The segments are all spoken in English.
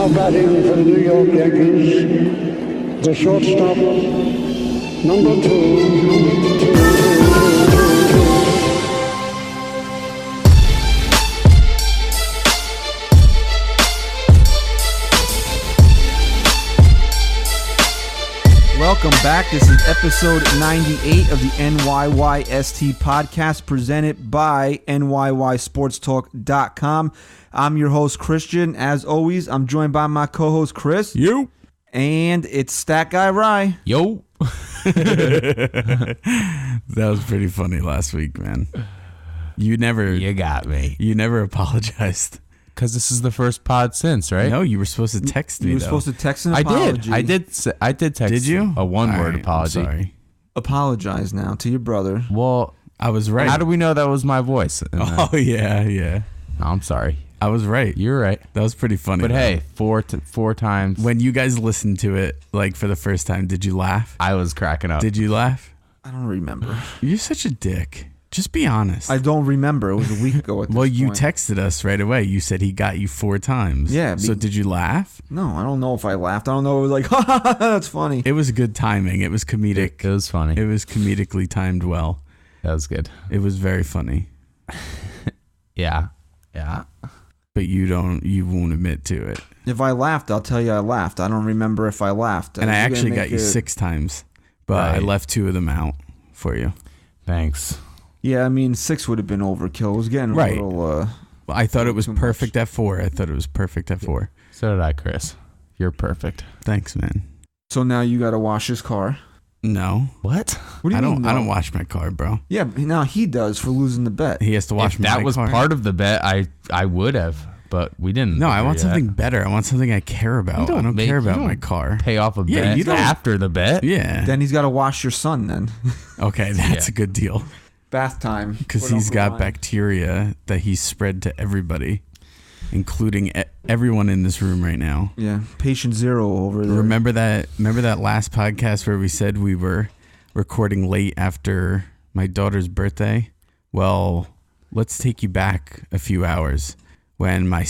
Now batting for the New York Yankees, the shortstop, number 2. Welcome back. This is episode 98 of the NYYST Podcast presented by NYYSportstalk.com. I'm your host, Christian. As always, I'm joined by my co-host, Chris. Yo. And it's Stat Guy Rye. Yo. That was pretty funny last week, man. You got me. You never apologized. Because this is the first pod since, right? No, you were supposed to text me. You were supposed to text an apology. I did text. Did you? A one-word Right, apology. I'm sorry. Apologize now to your brother. Well, I was right. how do we know that was my voice? Oh, yeah. No, I'm sorry. I was right. You're right. That was pretty funny. But though. hey, four times. When you guys listened to it, like for the first time, did you laugh? I was cracking up. Did you laugh? I don't remember. You're such a dick. Just be honest. I don't remember. It was a week ago at this Well, you point. texted us right away. You said he got you 4 times. Yeah, So did you laugh? No, I don't know if I laughed. I don't know. It was like, ha, ha, ha, that's funny. It was good timing. It was comedic. It was funny. It was comedically timed well. That was good. It was very funny. Yeah. But you won't admit to it. If I laughed, I'll tell you I laughed. I don't remember if I laughed. And I You're gonna actually make got you it- 6 times, but I Right. left 2 of them out for you. Thanks. Yeah, I mean, 6 would have been overkill. It was getting a Right. little... I thought it was Too much. perfect at 4. I thought it was perfect at 4. So did I, Chris. You're perfect. Thanks, man. So now you got to wash his car. No. What? What do you mean? I no? don't wash my car, bro. Yeah, now he does for losing the bet. He has to wash If my that was car. part of the bet, I would have, but we didn't. No, I want agree something yet. better. I want something I care about. You I don't make- care you about don't my car. Pay off a Yeah, bet you don't- after the bet. Yeah. Then he's got to wash your son then. Okay, that's Yeah. a good deal. Bath time. Because for he's Uncle got Ryan. bacteria that he's spread to everybody, including everyone in this room right now. Yeah, patient 0 over there. Remember that last podcast where we said we were recording late after my daughter's birthday? Well, let's take you back a few hours when my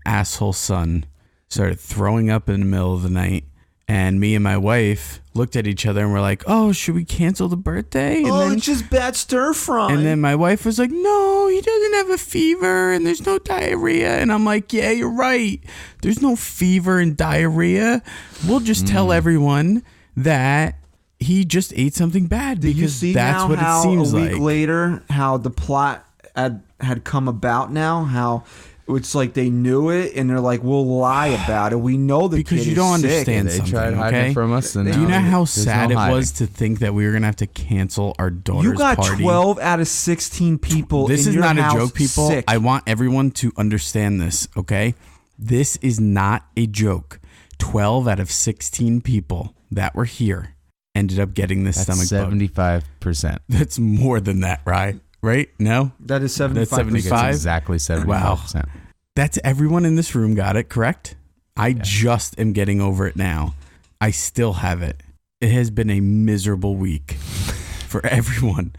asshole son, started throwing up in the middle of the night. And me and my wife looked at each other and were like, oh, should we cancel the birthday? And it's just bad stir fry. And then my wife was like, no, he doesn't have a fever and there's no diarrhea. And I'm like, yeah, you're right. There's no fever and diarrhea. We'll just tell everyone that he just ate something bad Did you because see that's now what how it seems a week like. later how the plot had come about now? How it's like they knew it and they're like, we'll lie about it. We know the Because kid you don't is sick. understand They something, tried hiding okay? it from us. And Do you know now how there's sad no it hiding. was to think that we were going to have to cancel our daughter's You got party? 12 out of 16 people This in is your not house a joke, people. sick. I want everyone to understand this, okay? This is not a joke. 12 out of 16 people that were here ended up getting this That's stomach bug. 75%. That's more than that, right? Right? No? That is 75%. That's 75. It's exactly 75%. That's everyone in this room got it, correct? I just am getting over it now. I still have it. It has been a miserable week for everyone.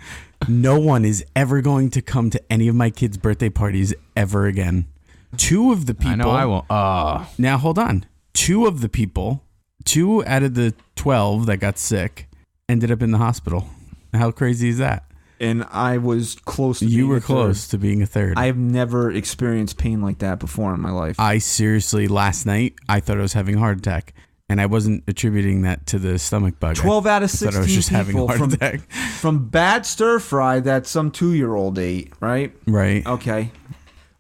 No one is ever going to come to any of my kids' birthday parties ever again. 2 of the people. I know I won't. Now, hold on. 2 of the people, 2 out of the 12 that got sick, ended up in the hospital. How crazy is that? And I was close to You being were a third. close to being a third. I have never experienced pain like that before in my life. I seriously, last night, I thought I was having a heart attack. And I wasn't attributing that to the stomach bug. 12 out of I thought I 16 was just having a people heart from, attack. from bad stir fry that some 2-year-old ate, right? Right. Okay.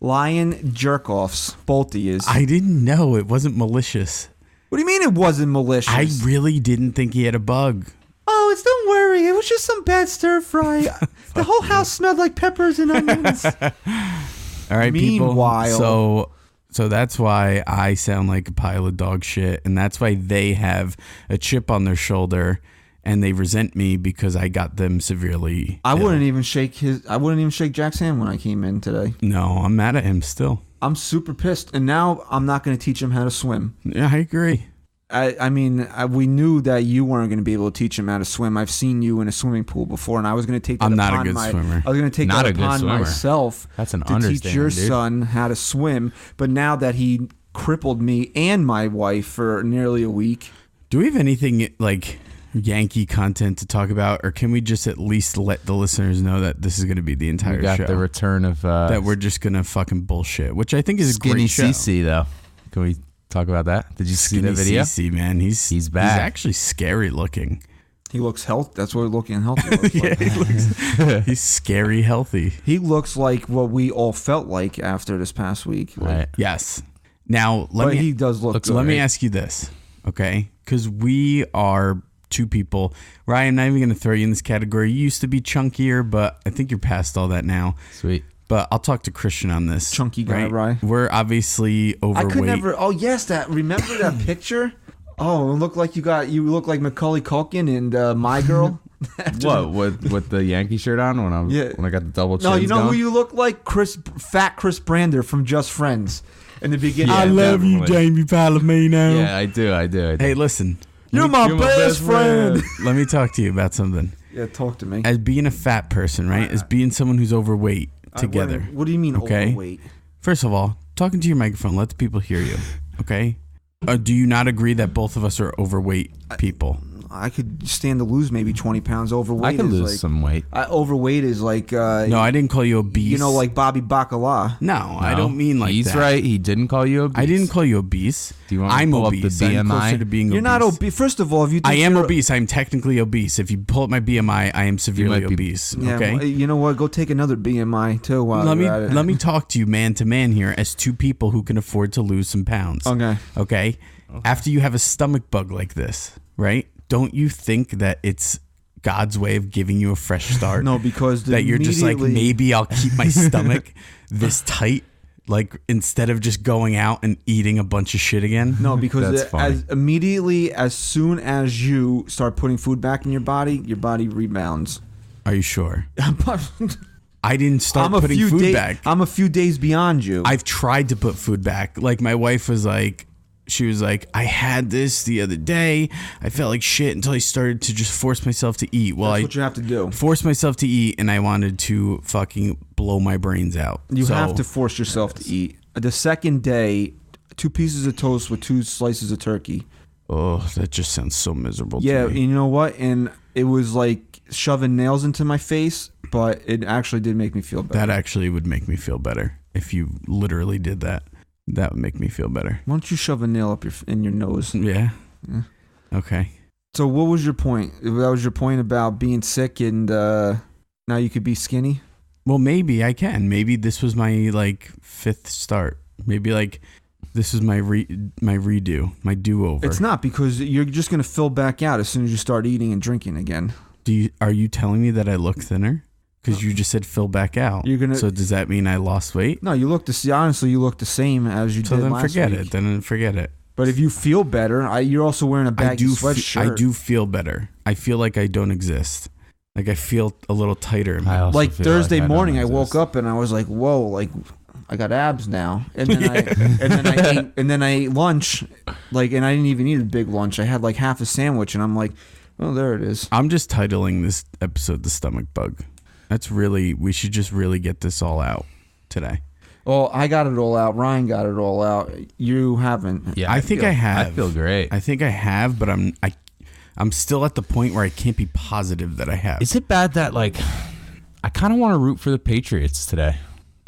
Lion jerk-offs, both of yous. I didn't know. It wasn't malicious. What do you mean it wasn't malicious? I really didn't think he had a bug. Oh, don't worry. It was just some bad stir fry. The whole house smelled like peppers and onions. All right, Meanwhile- people. So that's why I sound like a pile of dog shit. And that's why they have a chip on their shoulder and they resent me because I got them severely I ill. wouldn't even shake Jack's hand when I came in today. No, I'm mad at him still. I'm super pissed, and now I'm not going to teach him how to swim. Yeah, I agree. I mean, we knew that you weren't going to be able to teach him how to swim. I've seen you in a swimming pool before, and I was going to take that I'm not a upon good swimmer. I was going to take Not that a good upon swimmer. myself That's an to teach understatement, your dude. son how to swim. But now that he crippled me and my wife for nearly a week. Do we have anything like Yankee content to talk about, or can we just at least let the listeners know that this is going to be the entire We got show? the return of that we're just going to fucking bullshit, which I think is a Skinny great show. CC though. Can we talk about that? Did you see the video? CC, man, he's back. He's actually scary looking. He looks healthy. That's what looking healthy looks Yeah, like. he's scary healthy. He looks like what we all felt like after this past week. Right. Yes. Now He does look good. Let me ask you this, okay? Because we are two people. Ryan, I'm not even going to throw you in this category. You used to be chunkier, but I think you're past all that now. Sweet. But I'll talk to Christian on this. Chunky guy, right? We're obviously overweight. I could never. Oh yes, remember that picture? Oh, it looked like you look like Macaulay Culkin and My Girl. What with the Yankee shirt on when I got the double chins? No, you know going? who you look like? Fat Chris Brander from Just Friends. In the beginning, Yeah, I love you, definitely. Jamie Palomino. Yeah, I do. Hey, listen. You're my best friend. Let me talk to you about something. Yeah, talk to me. As being a fat person, right? As being someone who's overweight together. What do you mean overweight? First of all, talking to your microphone, let the people hear you. Okay? Do you not agree that both of us are overweight people? I could stand to lose maybe 20 pounds. Overweight. I could is lose some weight. Overweight is like. No, I didn't call you obese. You know, like Bobby Bacala. No, I don't mean like He's that. right. He didn't call you obese. I didn't call you obese. Do you want to I'm pull obese. up the I'm BMI? closer to being You're obese. not obese. First of all, if you think I am you're obese. I'm technically obese. If you pull up my BMI, I am severely might be- obese. Yeah, Okay. well, you know what? Go take another BMI too. While Let me talk to you man to man here as two people who can afford to lose some pounds. Okay. After you have a stomach bug like this, right? Don't you think that it's God's way of giving you a fresh start? No, because that you're just like, immediately- maybe I'll keep my stomach this tight, like instead of just going out and eating a bunch of shit again. No, because That's funny. as soon as you start putting food back in your body rebounds. Are you sure? I didn't start I'm putting food back. I'm a few days beyond you. I've tried to put food back. Like my wife was like, she was like, I had this the other day. I felt like shit until I started to just force myself to eat. Well, That's what you have to do. Forced myself to eat, and I wanted to fucking blow my brains out. You have to force yourself to eat. The second day, 2 pieces of toast with 2 slices of turkey. Oh, that just sounds so miserable. Yeah, to me. you know what? And it was like shoving nails into my face, but it actually did make me feel better. That actually would make me feel better if you literally did that. That would make me feel better. Why don't you shove a nail up in your nose? Yeah. Yeah. Okay. So what was your point? That was your point about being sick and now you could be skinny? Well, maybe I can. Maybe this was my like 5th start. Maybe like this is my redo, my do-over. It's not, because you're just going to fill back out as soon as you start eating and drinking again. Are you telling me that I look thinner? Because you just said fill back out. So does that mean I lost weight? No, you look honestly, you look the same as you So did then last forget week. it. Then forget it. But if you feel better, you're also wearing a baggy sweatshirt. I do feel better. I feel like I don't exist. Like I feel a little tighter. In my I also like feel Thursday like I don't morning, I exist. woke up and I was like, "Whoa!" Like I got abs now. And then I ate lunch, like, and I didn't even eat a big lunch. I had like half a sandwich, and I'm like, "Oh, there it is." I'm just titling this episode "The Stomach Bug." We should just really get this all out today. Well, I got it all out. Ryan got it all out. You haven't. Yeah, I think I have. I feel great. I think I have, but I'm still at the point where I can't be positive that I have. Is it bad that like I kind of want to root for the Patriots today?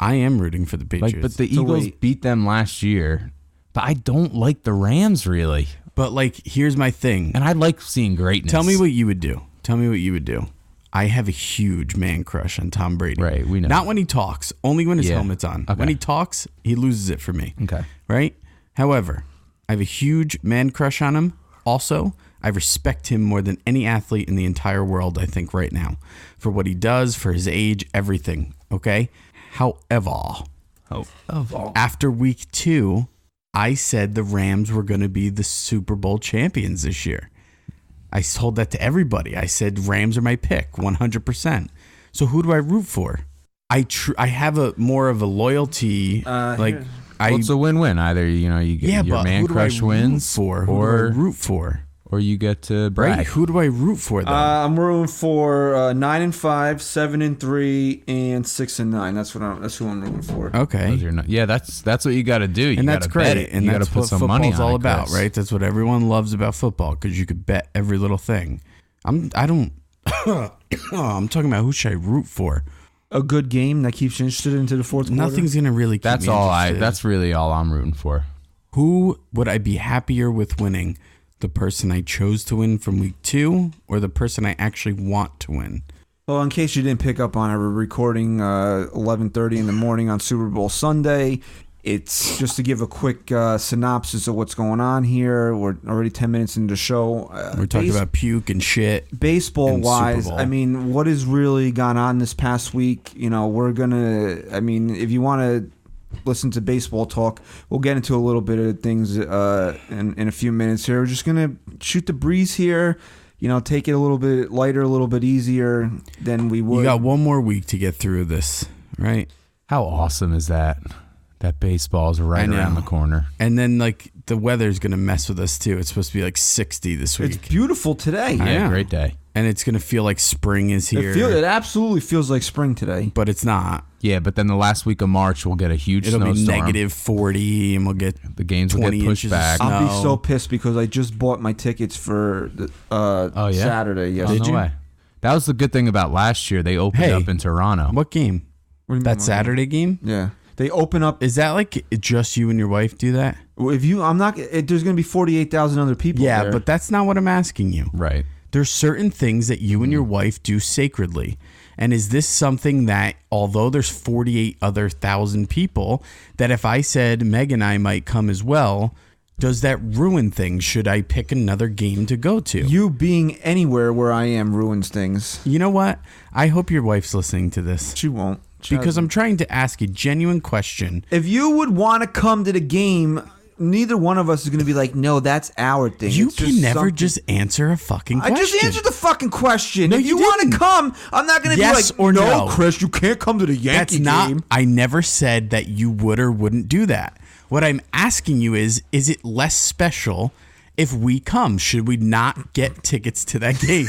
I am rooting for the Patriots. Like, but the Eagles beat them last year. But I don't like the Rams really. But like, here's my thing. And I like seeing greatness. Tell me what you would do. I have a huge man crush on Tom Brady. Right, we know. Not when he talks, only when his Yeah. helmet's on. Okay. When he talks, he loses it for me. Okay. Right? However, I have a huge man crush on him. Also, I respect him more than any athlete in the entire world, I think, right now. For what he does, for his age, everything. Okay? However, after week 2, I said the Rams were going to be the Super Bowl champions this year. I told that to everybody. I said Rams are my pick, 100%. So who do I root for? I have a more of a loyalty. Well, it's a win-win. Either you get your but man who do crush I root wins for? Who do I root for? or you get to brag. Right? Who do I root for, though? I'm rooting for 9-5, 7-3, and 6-9. That's who I'm rooting for. Okay. That's what you got to do. And that's great. Bet it. And you that's got to put what some money on football's all it, about, Chris. right? That's what everyone loves about football, because you could bet every little thing. I'm talking about who should I root for. A good game that keeps you interested into the fourth quarter. Nothing's gonna really keep That's me all interested. That's really all I'm rooting for. Who would I be happier with winning? The person I chose to win from week 2, or the person I actually want to win? Well, in case you didn't pick up on it, we're recording 11:30 in the morning on Super Bowl Sunday. It's just to give a quick synopsis of what's going on here. We're already 10 minutes into the show. We're talking about puke and shit. Baseball-wise, Bowl. I mean, what has really gone on this past week? You know, if you want to listen to baseball talk, we'll get into a little bit of things in a few minutes here. We're just going to shoot the breeze here. You know, take it a little bit lighter, a little bit easier than we would. You got one more week to get through this, right? How awesome is that? That baseball is right around the corner. And then, like, the weather's going to mess with us, too. It's supposed to be, like, 60 this week. It's beautiful today. Yeah, great day. And it's going to feel like spring is here. It absolutely feels like spring today. But it's not. Yeah, but then the last week of March, we'll get a huge It'll snowstorm. be negative 40, and we'll get The games will 20 get pushed inches of back. snow. I'll be so pissed because I just bought my tickets for the, Saturday. Yes. Did you? That was the good thing about last year. They opened up in Toronto. What game? What do you mean, That what Saturday game? Yeah. They open up. Is that like just you and your wife do that? There's going to be 48,000 other people. Yeah, there. but that's not what I'm asking you. Right. There's certain things that you and your wife do sacredly. And is this something that, although there's 48,000 people, that if I said Meg and I might come as well, does that ruin things? Should I pick another game to go to? You being anywhere where I am ruins things. You know what? I hope your wife's listening to this. She won't. Because I'm trying to ask a genuine question. If you would want to come to the game, neither one of us is going to be like, no, that's our thing. You It's can just never something- just answer a fucking I question. just answered the fucking question. No, if you you want didn't. to come, I'm not going to Yes be like, or no, no. Chris, you can't come to the Yankee That's not. game. I never said that you would or wouldn't do that. What I'm asking you is it less special if we come? Should we not get tickets to that game?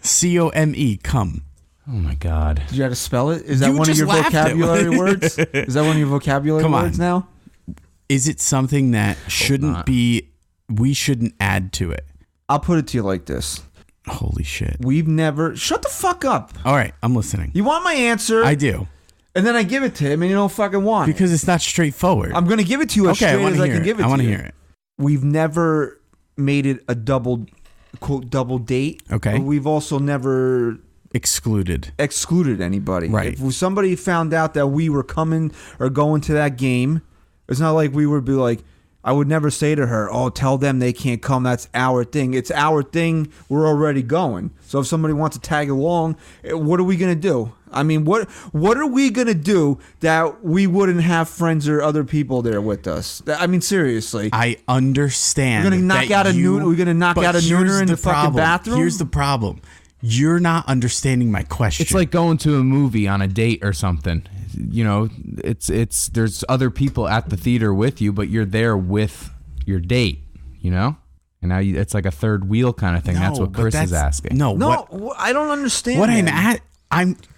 COME, come. Oh, my God. Did you have to spell it? Is that You one of just your laughed at vocabulary me. words? Is that one of your vocabulary Come on. words now? Is it something that shouldn't be? We shouldn't add to it. I'll put it to you like this. Holy shit. We've never... Shut the fuck up. All right, I'm listening. You want my answer? I do. And then I give it to him and you don't fucking want it. Because it's not straightforward. I'm going to give it to you as okay, I straight want as to I hear can it. give it to you. I want to hear it. We've never made it a double, quote, double date. Okay. But we've also never Excluded. excluded anybody. Right. If somebody found out that we were coming or going to that game, it's not like we would be like, I would never say to her, oh, tell them they can't come. That's our thing. It's our thing. We're already going. So if somebody wants to tag along, what are we going to do? I mean, what are we going to do that we wouldn't have friends or other people there with us? I mean, seriously. I understand. We're gonna knock out a nooner. We're gonna knock but out a here's nooner in the fucking problem. bathroom? Here's the problem. You're not understanding my question. It's like going to a movie on a date or something. You know, it's there's other people at the theater with you, but you're there with your date, you know? And now it's like a third wheel kind of thing. That's what but Chris is asking. No, I don't understand. What that.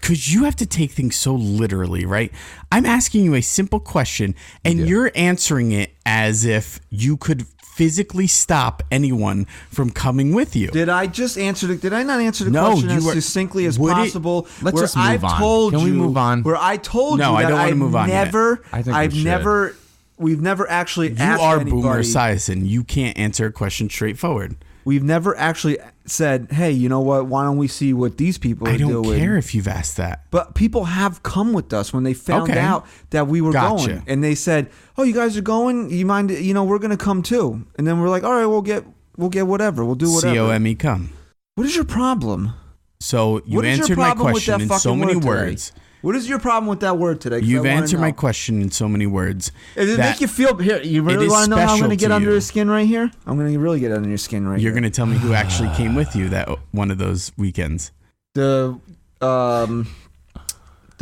because you have to take things so literally, right? I'm asking you a simple question, and you're answering it as if you could physically stop anyone from coming with you. Did I just answer Did I not answer the No, question you as were- succinktly as would it- possible? Let's where just move I've on. told Can we you, move on? Where I told No, you I that don't wanna I've move on yet. never, I think we I've should. never, we've never actually You asked are anybody. Boomer Esiason. You can't answer a question straightforward. We've never actually said, hey, you know what? Why don't we see what these people are I don't doing? care if you've asked that. But people have come with us when they found Okay. out that we were Gotcha. going, and they said, "Oh, you guys are going? You mind? You know, we're going to come too." And then we're like, "All right, we'll get whatever. We'll do whatever." COME, come. What is your problem? So you What is your answered my problem with question that in so fucking many word today? words. What is your problem with that word today? 'Cause You've I wanna answered my know. question in so many words. If it that make you feel here, you it really is want to know how I'm special going to get to under you. your skin right here? I'm going to really get under your skin right You're here. going to tell me who actually came with you that one of those weekends. The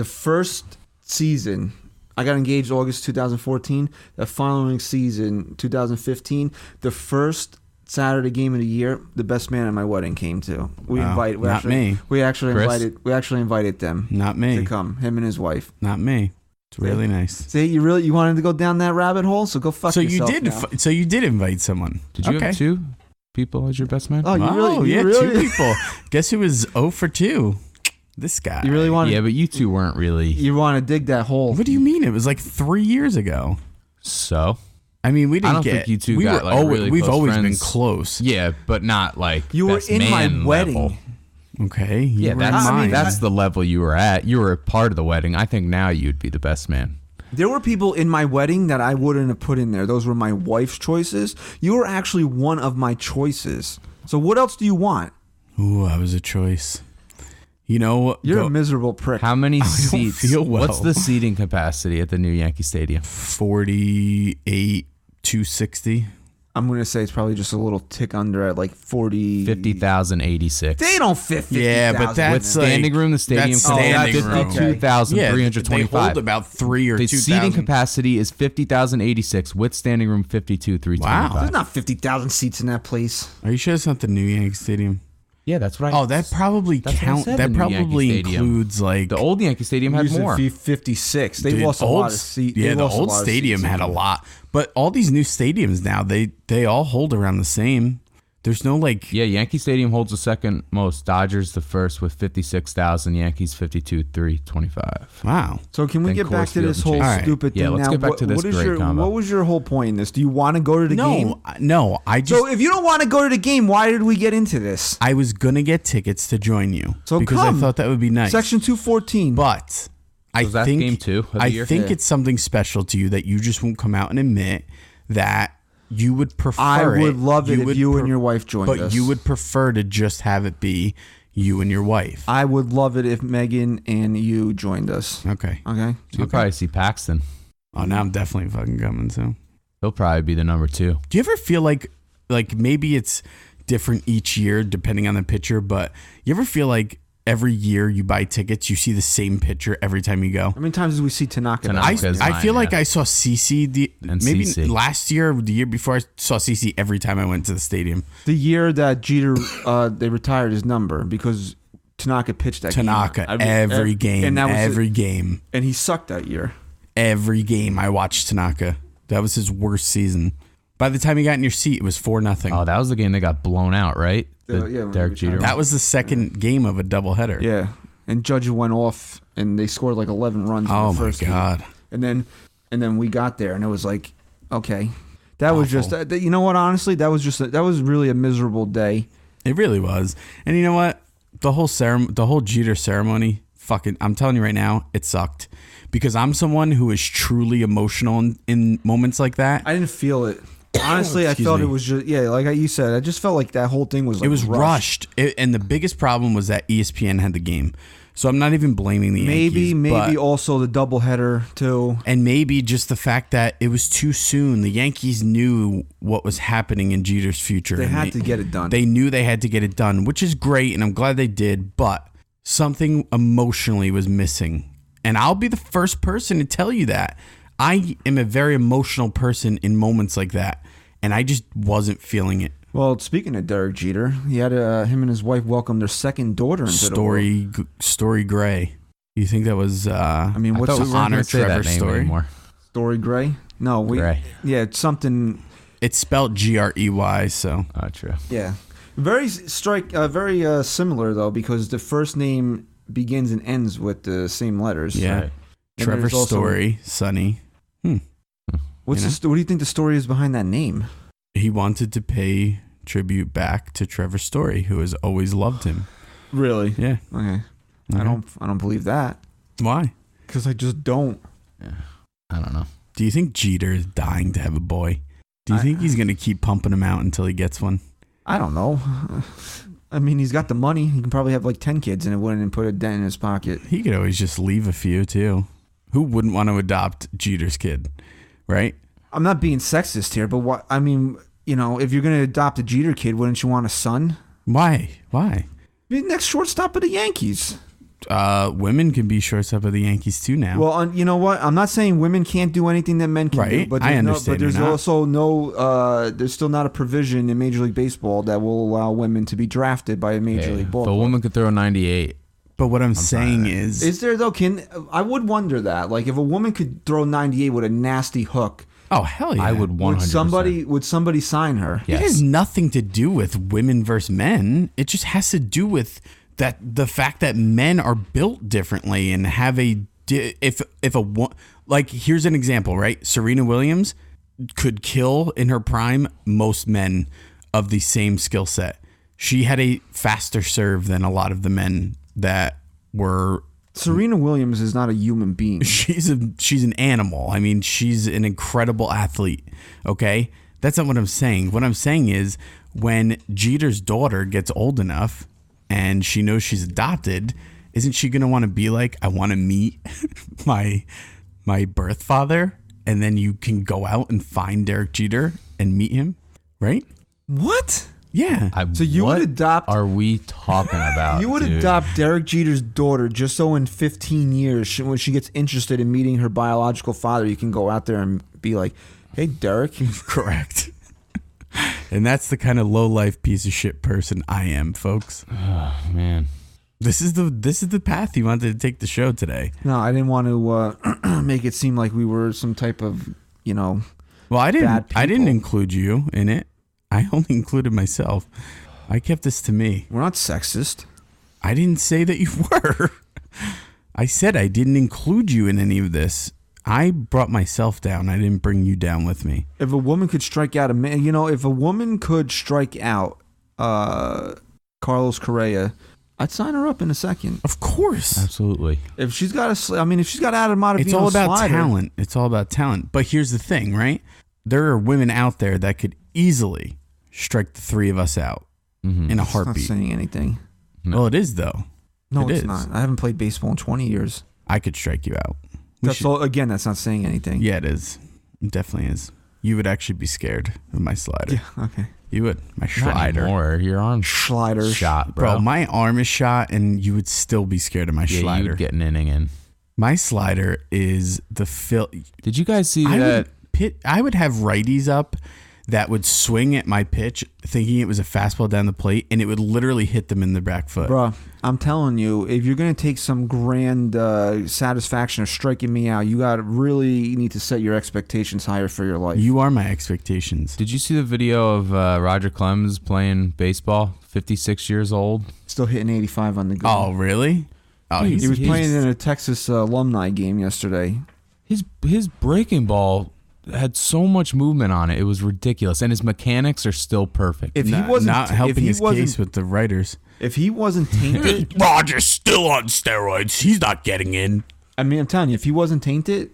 first season, I got engaged August 2014. The following season, 2015, the first Saturday game of the year, the best man at my wedding came to. We actually invited them. Not me. To come. Him and his wife. Not me. It's really nice. See, you wanted to go down that rabbit hole, so go fuck yourself. So you did invite someone. Did you have 2 people as your best man? Oh, you 2 people. Guess who was 0 for 2? This guy. You really wanted? Yeah, but you 2 weren't really. You want to dig that hole? What do you mean? It was like 3 years ago. So. I mean, we didn't I don't think you 2 got really we've close always friends. been close. Yeah, but not like you were best in man my wedding. level. Okay. Yeah, that's the level you were at. You were a part of the wedding. I think now you'd be the best man. There were people in my wedding that I wouldn't have put in there. Those were my wife's choices. You were actually one of my choices. So what else do you want? Ooh, I was a choice. You know, you're a miserable prick. How many seats? Feel well. What's the seating capacity at the new Yankee Stadium? 48,260. I'm going to say it's probably just a little tick under at like 50,086. They don't fit 50,000. Yeah, but that's with standing room. The stadium standing can hold 52,325. They hold about 3 or 2,000. The seating capacity is 50,086 with standing room 52,325. Wow, there's not 50,000 seats in that place. Are you sure it's not the new Yankee Stadium? Yeah, that's right. Oh, that probably counts. That probably includes like the old Yankee Stadium had more. 56. They lost a lot of seats. Yeah, the old stadium had a lot. But all these new stadiums now, they all hold around the same. There's no like. Yeah, Yankee Stadium holds the second most. Dodgers the first with 56,000. Yankees 52,325. Wow. So can we get back to this whole stupid thing? Yeah, let's get back to this great combo. What was your whole point in this? Do you want to go to the game? No, I just. So if you don't want to go to the game, why did we get into this? I was gonna get tickets to join you. So because I thought that would be nice. Section 214. But I think game 2 of the year? I think it's something special to you that you just won't come out and admit that. You would prefer I would love it if you and your wife joined us. But you would prefer to just have it be you and your wife. I would love it if Megan and you joined us. Okay. Okay? You'll probably see Paxton. Oh, now I'm definitely fucking coming, so. He'll probably be the number 2. Do you ever feel like maybe it's different each year depending on the pitcher, but you ever feel like every year you buy tickets, you see the same pitcher every time you go? How many times did we see Tanaka? I feel like I saw CC last year or the year before. I saw CC every time I went to the stadium. The year that Jeter they retired his number because Tanaka pitched that Tanaka game. every game, game, and he sucked that year. Every game I watched Tanaka. That was his worst season. By the time he got in your seat, it was 4-0. Oh, that was the game they got blown out, right? Derek Jeter. That was the second game of a doubleheader. Yeah, and Judge went off, and they scored like 11 runs. Oh in the first my God! Game. And then we got there, and it was like, okay, that was just you know what? Honestly, that was really a miserable day. It really was. And you know what? The whole Jeter ceremony. Fucking, I'm telling you right now, it sucked because I'm someone who is truly emotional in moments like that. I didn't feel it. Honestly, I felt it was just, like you said, I just felt like that whole thing was like, it was rushed. And the biggest problem was that ESPN had the game. So I'm not even blaming the Yankees. Maybe also the doubleheader too. And maybe just the fact that it was too soon. The Yankees knew what was happening in Jeter's future. They had to get it done. They knew they had to get it done, which is great, and I'm glad they did, but something emotionally was missing. And I'll be the first person to tell you that. I am a very emotional person in moments like that, and I just wasn't feeling it. Well, speaking of Derek Jeter, he had him and his wife welcome their second daughter into the world. Story Gray. You think that was? What's to honor Trevor Story? Story Gray? No, Gray. Yeah, it's something. It's spelled Grey. So. Oh, true. Yeah, very similar though, because the first name begins and ends with the same letters. Yeah. Right. Trevor Story, Sonny. What do you think the story is behind that name? He wanted to pay tribute back to Trevor Story, who has always loved him. Really? Yeah. Okay. I don't believe that. Why? Because I just don't. Yeah. I don't know. Do you think Jeter is dying to have a boy? Do you think he's going to keep pumping him out until he gets one? I don't know. I mean, he's got the money. He can probably have like 10 kids and it wouldn't put a dent in his pocket. He could always just leave a few too. Who wouldn't want to adopt Jeter's kid, right? I'm not being sexist here, but what I mean, if you're going to adopt a Jeter kid, wouldn't you want a son? Why? Be next shortstop of the Yankees. Women can be shortstop of the Yankees too now. Well, you know what? I'm not saying women can't do anything that men can do, Right. but I there's understand but there's you're not. also no. There's still not a provision in Major League Baseball that will allow women to be drafted by a Major League ball If a club. woman could throw a 98. But what I'm saying is, Is there though? I would wonder that, like, if a woman could throw 98 with a nasty hook, oh hell yeah, I would 100%. would somebody sign her? It has nothing to do with women versus men. It just has to do with the fact that men are built differently and have like, here's an example, right? Serena Williams could kill in her prime most men of the same skill set. She had a faster serve than a lot of the men that were. Serena Williams is not a human being. She's an animal. I mean, she's an incredible athlete. Okay, that's not what I'm saying. What I'm saying is, when Jeter's daughter gets old enough and she knows she's adopted, isn't she gonna want to be like, I want to meet my birth father, and then you can go out and find Derek Jeter and meet him, right? What? Yeah. So you what would adopt? are we talking about? You would dude? adopt Derek Jeter's daughter just so in 15 years, when she gets interested in meeting her biological father, you can go out there and be like, "Hey, Derek." Correct. And that's the kind of low life piece of shit person I am, folks. Oh, man. This is the path you wanted to take the show today. No, I didn't want to make it seem like we were some type of, Well, I bad didn't people. include you in it. I only included myself. I kept this to me. We're not sexist. I didn't say that you were. I said I didn't include you in any of this. I brought myself down. I didn't bring you down with me. If a woman could strike out a man, if a woman could strike out Carlos Correa, I'd sign her up in a second. Of course. Absolutely. If she's got if she's got Adam Ottavino, It's all about slider, talent. It's all about talent. But here's the thing, right? There are women out there that could easily strike the three of us out in a It's not heartbeat. saying anything. No. Well, it is, though. No, It it's is. not. I haven't played baseball in 20 years. I could strike you out. That's not saying anything. Yeah, it is. It definitely is. You would actually be scared of my slider. Yeah, okay. You would. My Not slider. anymore. Your arm's Slider. shot, bro. Bro, my arm is shot, and you would still be scared of my yeah, slider. you'd get an inning in. My slider is the Did you guys see that? I would have righties up that would swing at my pitch thinking it was a fastball down the plate, and it would literally hit them in the back foot. Bruh, I'm telling you, if you're going to take some grand satisfaction of striking me out, you really need to set your expectations higher for your life. You are my expectations. Did you see the video of Roger Clemens playing baseball? 56 years old. Still hitting 85 on the go. Oh, really? Oh, He was playing in a Texas alumni game yesterday. His breaking ball had so much movement on it. It was ridiculous, and his mechanics are still perfect. If he wasn't not helping his wasn't- case with the writers. If he wasn't tainted, Roger's still on steroids. He's not getting in. I mean, I'm telling you, if he wasn't tainted,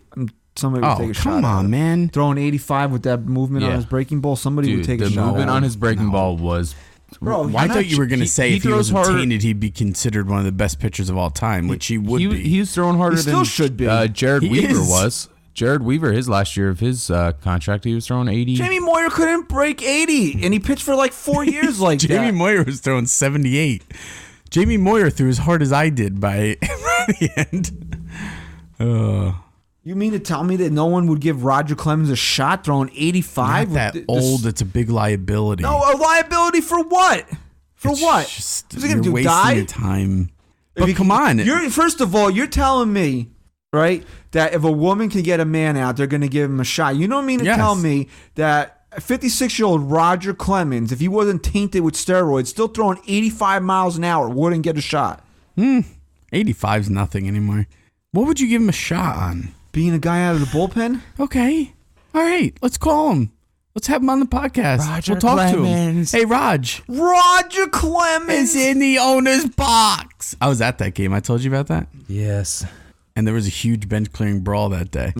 somebody would Oh, take a shot. come at on, him. man. Throwing 85 with that movement on Yeah. his breaking ball, somebody Dude, would take the a shot. movement at on him. his breaking ball was. Bro, I thought you were going to say if he throws wasn't harder. tainted, he'd be considered one of the best pitchers of all time, which he would be. He was throwing harder He still than should be. Jared He Weaver is. was. Jared Weaver, his last year of his contract, he was throwing 80. Jamie Moyer couldn't break 80, and he pitched for like 4 years like Jamie that. Moyer was throwing 78. Jamie Moyer threw as hard as I did by the end. You mean to tell me that no one would give Roger Clemens a shot throwing 85? Not that old. It's a big liability. No, a liability for what? For It's what? just- What's he gonna you're do? wasting Die? your time. If But he- come on. First of all, you're telling me, right, that if a woman can get a man out, they're going to give him a shot. You don't mean to Yes. tell me that a 56-year-old Roger Clemens, if he wasn't tainted with steroids, still throwing 85 miles an hour, wouldn't get a shot? 85's nothing anymore. What would you give him a shot on? Being a guy out of the bullpen? Okay. All right. Let's call him. Let's have him on the podcast. Roger we'll talk Clemens. to him. Hey, Raj. Roger Clemens! Is in the owner's box. I was at that game. I told you about that. Yes. And there was a huge bench clearing brawl that day.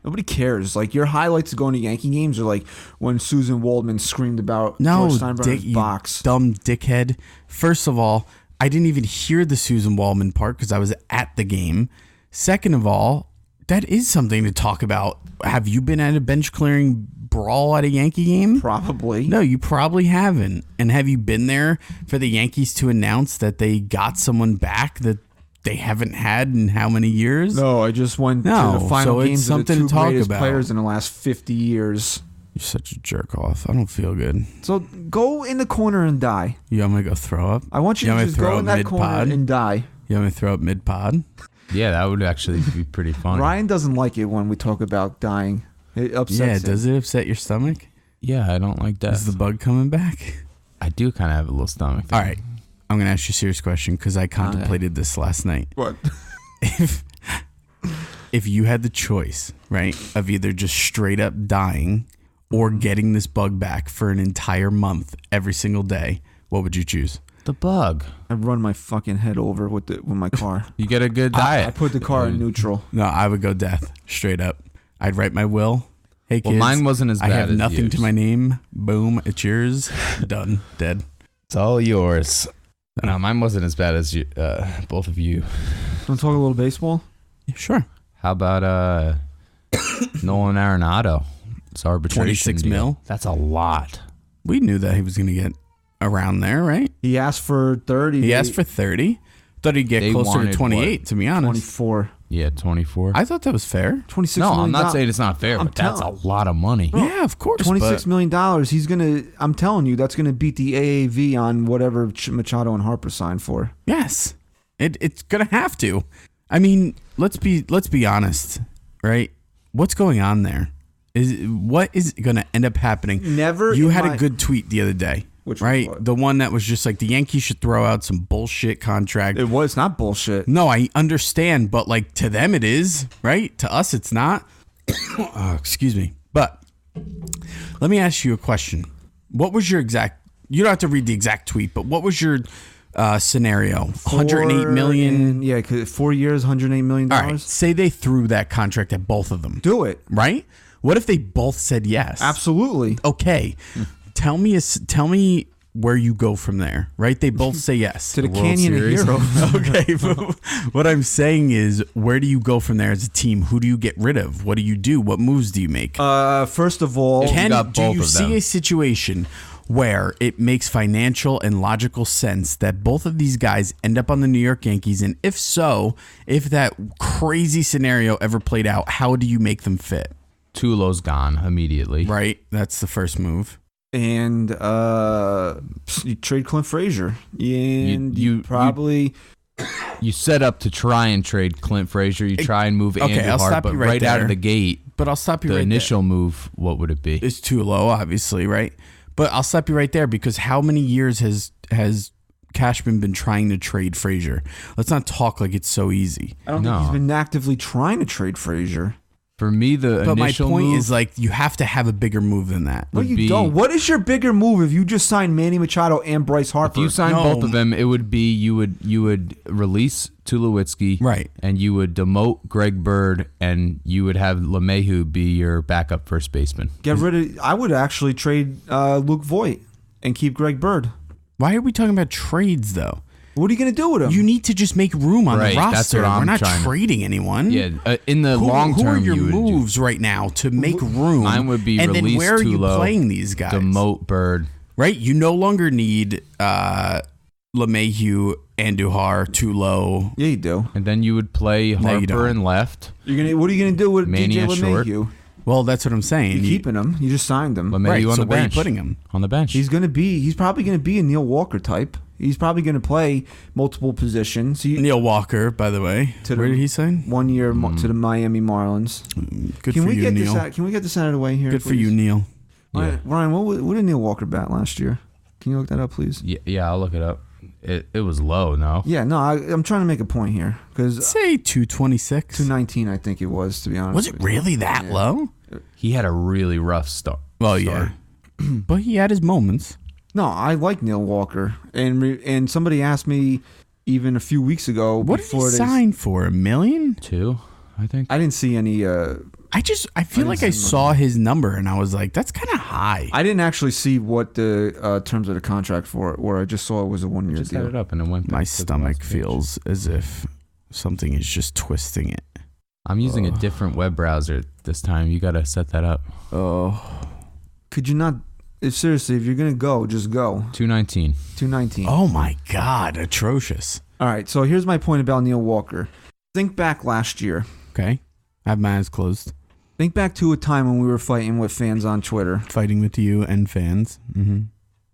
Nobody cares. Like, your highlights of going to Yankee games are like when Susan Waldman screamed about No, George Steinbrenner's you box. dumb dickhead. First of all, I didn't even hear the Susan Waldman part because I was at the game. Second of all, that is something to talk about. Have you been at a bench clearing brawl at a Yankee game? Probably. No, you probably haven't. And have you been there for the Yankees to announce that they got someone back that they haven't had in how many years? No, I just went to No, the final so it's games of the something two to talk greatest about. players in the last 50 years. You're such a jerk off. I don't feel good. So go in the corner and die. You want me to go throw up? I want you want to me just go throw in up that corner mid-pod? and die. You want me to throw up mid-pod? Yeah, that would actually be pretty funny. Ryan doesn't like it when we talk about dying. It upsets Yeah, him. does it upset your stomach? Yeah, I don't like that. Is the bug coming back? I do kind of have a little stomach thing. All right. I'm going to ask you a serious question because I contemplated this last night. What? If you had the choice, right, of either just straight up dying or getting this bug back for an entire month every single day, what would you choose? The bug. I'd run my fucking head over with my car. You get a good diet. I put the car in neutral. No, I would go death, straight up. I'd write my will. Hey, kids. Well, mine wasn't as bad I have as nothing yours. to my name. Boom, it's yours. Done. Dead. It's all yours. No, mine wasn't as bad as you, both of you. Want to talk a little baseball? Yeah, sure. How about Nolan Arenado? It's arbitration 26 deal. mil? That's a lot. We knew that he was going to get around there, right? He asked for 30. He asked for 30. Thought he'd get They closer to wanted 28, what? to be honest. 24. Yeah, 24. I thought that was fair. $26 No, I'm million. not saying it's not fair, I'm but that's a telling- lot of money. Yeah, of course. $26 but million. He's gonna. I'm telling you, that's gonna beat the AAV on whatever Machado and Harper signed for. yes, it's gonna have to. I mean, let's be honest, right? What's going on there? What is gonna end up happening? Never You in had my- a good tweet the other day, Which right? one? The one that was just like the Yankees should throw out some bullshit contract. It was not bullshit. No, I understand, but like to them it is, right? To us it's not. Excuse me. But let me ask you a question. What was your exact, you don't have to read the exact tweet, but what was your scenario? 108 million? Yeah, 4 years, $108 million. All right. Say they threw that contract at both of them. Do it. Right? What if they both said yes? Absolutely. Okay. Tell me where you go from there, right? They both say yes. To the World Canyon of Series. Heroes. Okay, but what I'm saying is, where do you go from there as a team? Who do you get rid of? What do you do? What moves do you make? First of all, got Do both you of them. see a situation where it makes financial and logical sense that both of these guys end up on the New York Yankees? And if so, if that crazy scenario ever played out, how do you make them fit? Tulo's gone immediately. Right? That's the first move. and you trade Clint Frazier, and You- probably. You set up to try and trade Clint Frazier. You try and move Okay, Andrew I'll Hart, stop but you right out there. of the gate, But I'll stop you the right initial move, what would it be? there. It's too low, obviously, right? But I'll stop you right there because how many years has Cashman been trying to trade Frazier? Let's not talk like it's so easy. I don't think he's been actively trying to trade Frazier. For me, the But my initial point move, is like you have to have a bigger move than that. No, would you be- don't. What is your bigger move if you just signed Manny Machado and Bryce Harper? if you sign No. both of them, it would be you would release Tulowitzki, Right. and you would demote Greg Bird, and you would have LeMahieu be your backup first baseman. Get rid of. I would actually trade Luke Voigt and keep Greg Bird. Why are we talking about trades though? What are you going to do with him? You need to just make room on Right, the that's roster. what I'm We're not trying to- trading anyone. Yeah, in the Who, long who term, are your you would moves right now to make room? Mine would be and then release where are you Tulo, playing these guys? demote Bird. Right, you no longer need LeMahieu, Andujar, Tulo. yeah, you do. And then you would play you Harper don't. in left, You're gonna. What are you going to do with Manny DJ at short. LeMahieu? Well, that's what I'm saying. You're keeping him. You just signed him. LeMahieu right, on so the where are you bench. putting him? On the bench. He's probably going to be a Neil Walker type. He's probably going to play multiple positions. Neil Walker, by the way. To Where the- did he sign? 1 year to the Miami Marlins. Good Can for we you, get Neil. this out? Can we get this out of the way here? Good for please? you, Neil. Yeah. Ryan, what did Neil Walker bat last year? Can you look that up, please? Yeah, I'll look it up. It was low, no? Yeah, no, I'm trying to make a point here because Say 226. 219, I think it was, to be honest. Was it with you. really that low? He had a really rough start. Well, yeah. But he had his moments. No, I like Neil Walker, and somebody asked me even a few weeks ago What did he before they sign for? $1 million? 2, I think. I didn't see any. I feel like I saw his number and I was like, that's kind of high. I didn't actually see what the terms of the contract for it were. I just saw it was a 1 year Just had deal. it up and it went My back to the stomach last page. feels as if something is just twisting it. I'm using a different web browser this time. You got to set that up. Oh. Could you not? Seriously, if you're gonna go, just go. 219. 219. Oh my God, atrocious. All right, so here's my point about Neil Walker. Think back last year. Okay. I have my eyes closed. Think back to a time when we were fighting with fans on Twitter. Fighting with you and fans. Mm-hmm.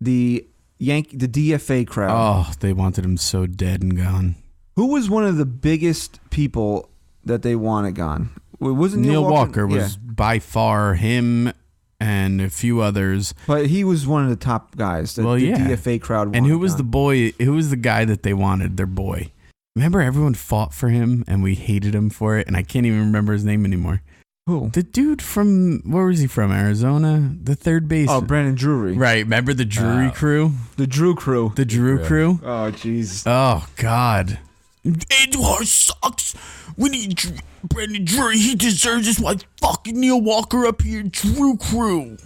The DFA crowd. Oh, they wanted him so dead and gone. Who was one of the biggest people that they wanted gone? Wasn't Neil Walker was by far him and a few others. But he was one of the top guys. The DFA crowd wanted. And who was the boy? Who was the guy that they wanted? Their boy. Remember, everyone fought for him, and we hated him for it. And I can't even remember his name anymore. Who? The dude from, where was he from? Arizona? The third base. Oh, Brandon Drury. Right. Remember the Drury crew? The Drew crew. The Drew crew? Oh, jeez. Oh, God. Edward sucks. We need Brandon Drury. He deserves this. Why fucking Neil Walker up here? Drew crew.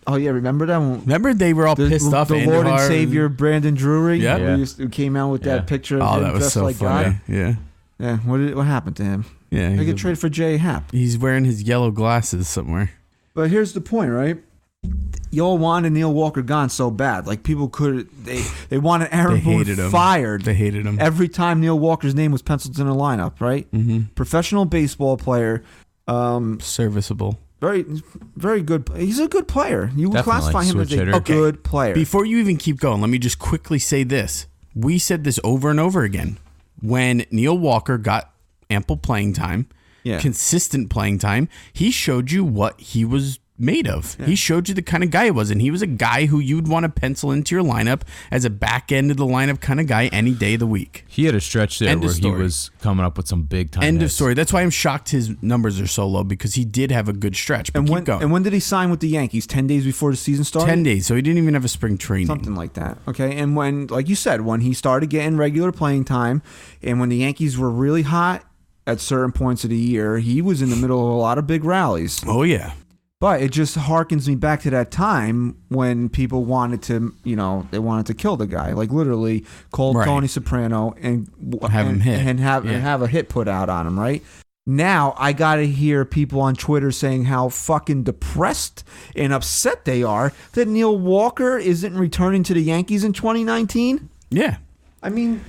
Oh, yeah. Remember that one? Remember they were all pissed off. The Lord and Savior Brandon Drury? Yeah. Who came out with that picture of him that was dressed so like funny. God? Yeah. Yeah. What happened to him? Yeah. They get traded for Jay Happ. He's wearing his yellow glasses somewhere. But here's the point, right? Y'all wanted Neil Walker gone so bad. Like, people they wanted Aaron Boone fired. They hated him. Every time Neil Walker's name was penciled in a lineup, right? Mm-hmm. Professional baseball player. Serviceable. Very, very good. He's a good player. You would classify him as a good player. Before you even keep going, let me just quickly say this. We said this over and over again. When Neil Walker got ample playing time, consistent playing time, he showed you what he was made of. He showed you the kind of guy he was, and he was a guy who you'd want to pencil into your lineup as a back end of the lineup kind of guy any day of the week. He had a stretch there where he was coming up with some big time End hits. of story. That's why I'm shocked his numbers are so low, because he did have a good stretch. But and when did he sign with the Yankees? 10 days before the season started? 10 days, so he didn't even have a spring training. Something like that. Okay, and when, like you said, when he started getting regular playing time, and when the Yankees were really hot at certain points of the year, he was in the middle of a lot of big rallies. Oh, yeah. But it just harkens me back to that time when people wanted to, they wanted to kill the guy. Like, literally call Tony Soprano and have him hit. And have a hit put out on him, right? Now, I got to hear people on Twitter saying how fucking depressed and upset they are that Neil Walker isn't returning to the Yankees in 2019. Yeah. I mean,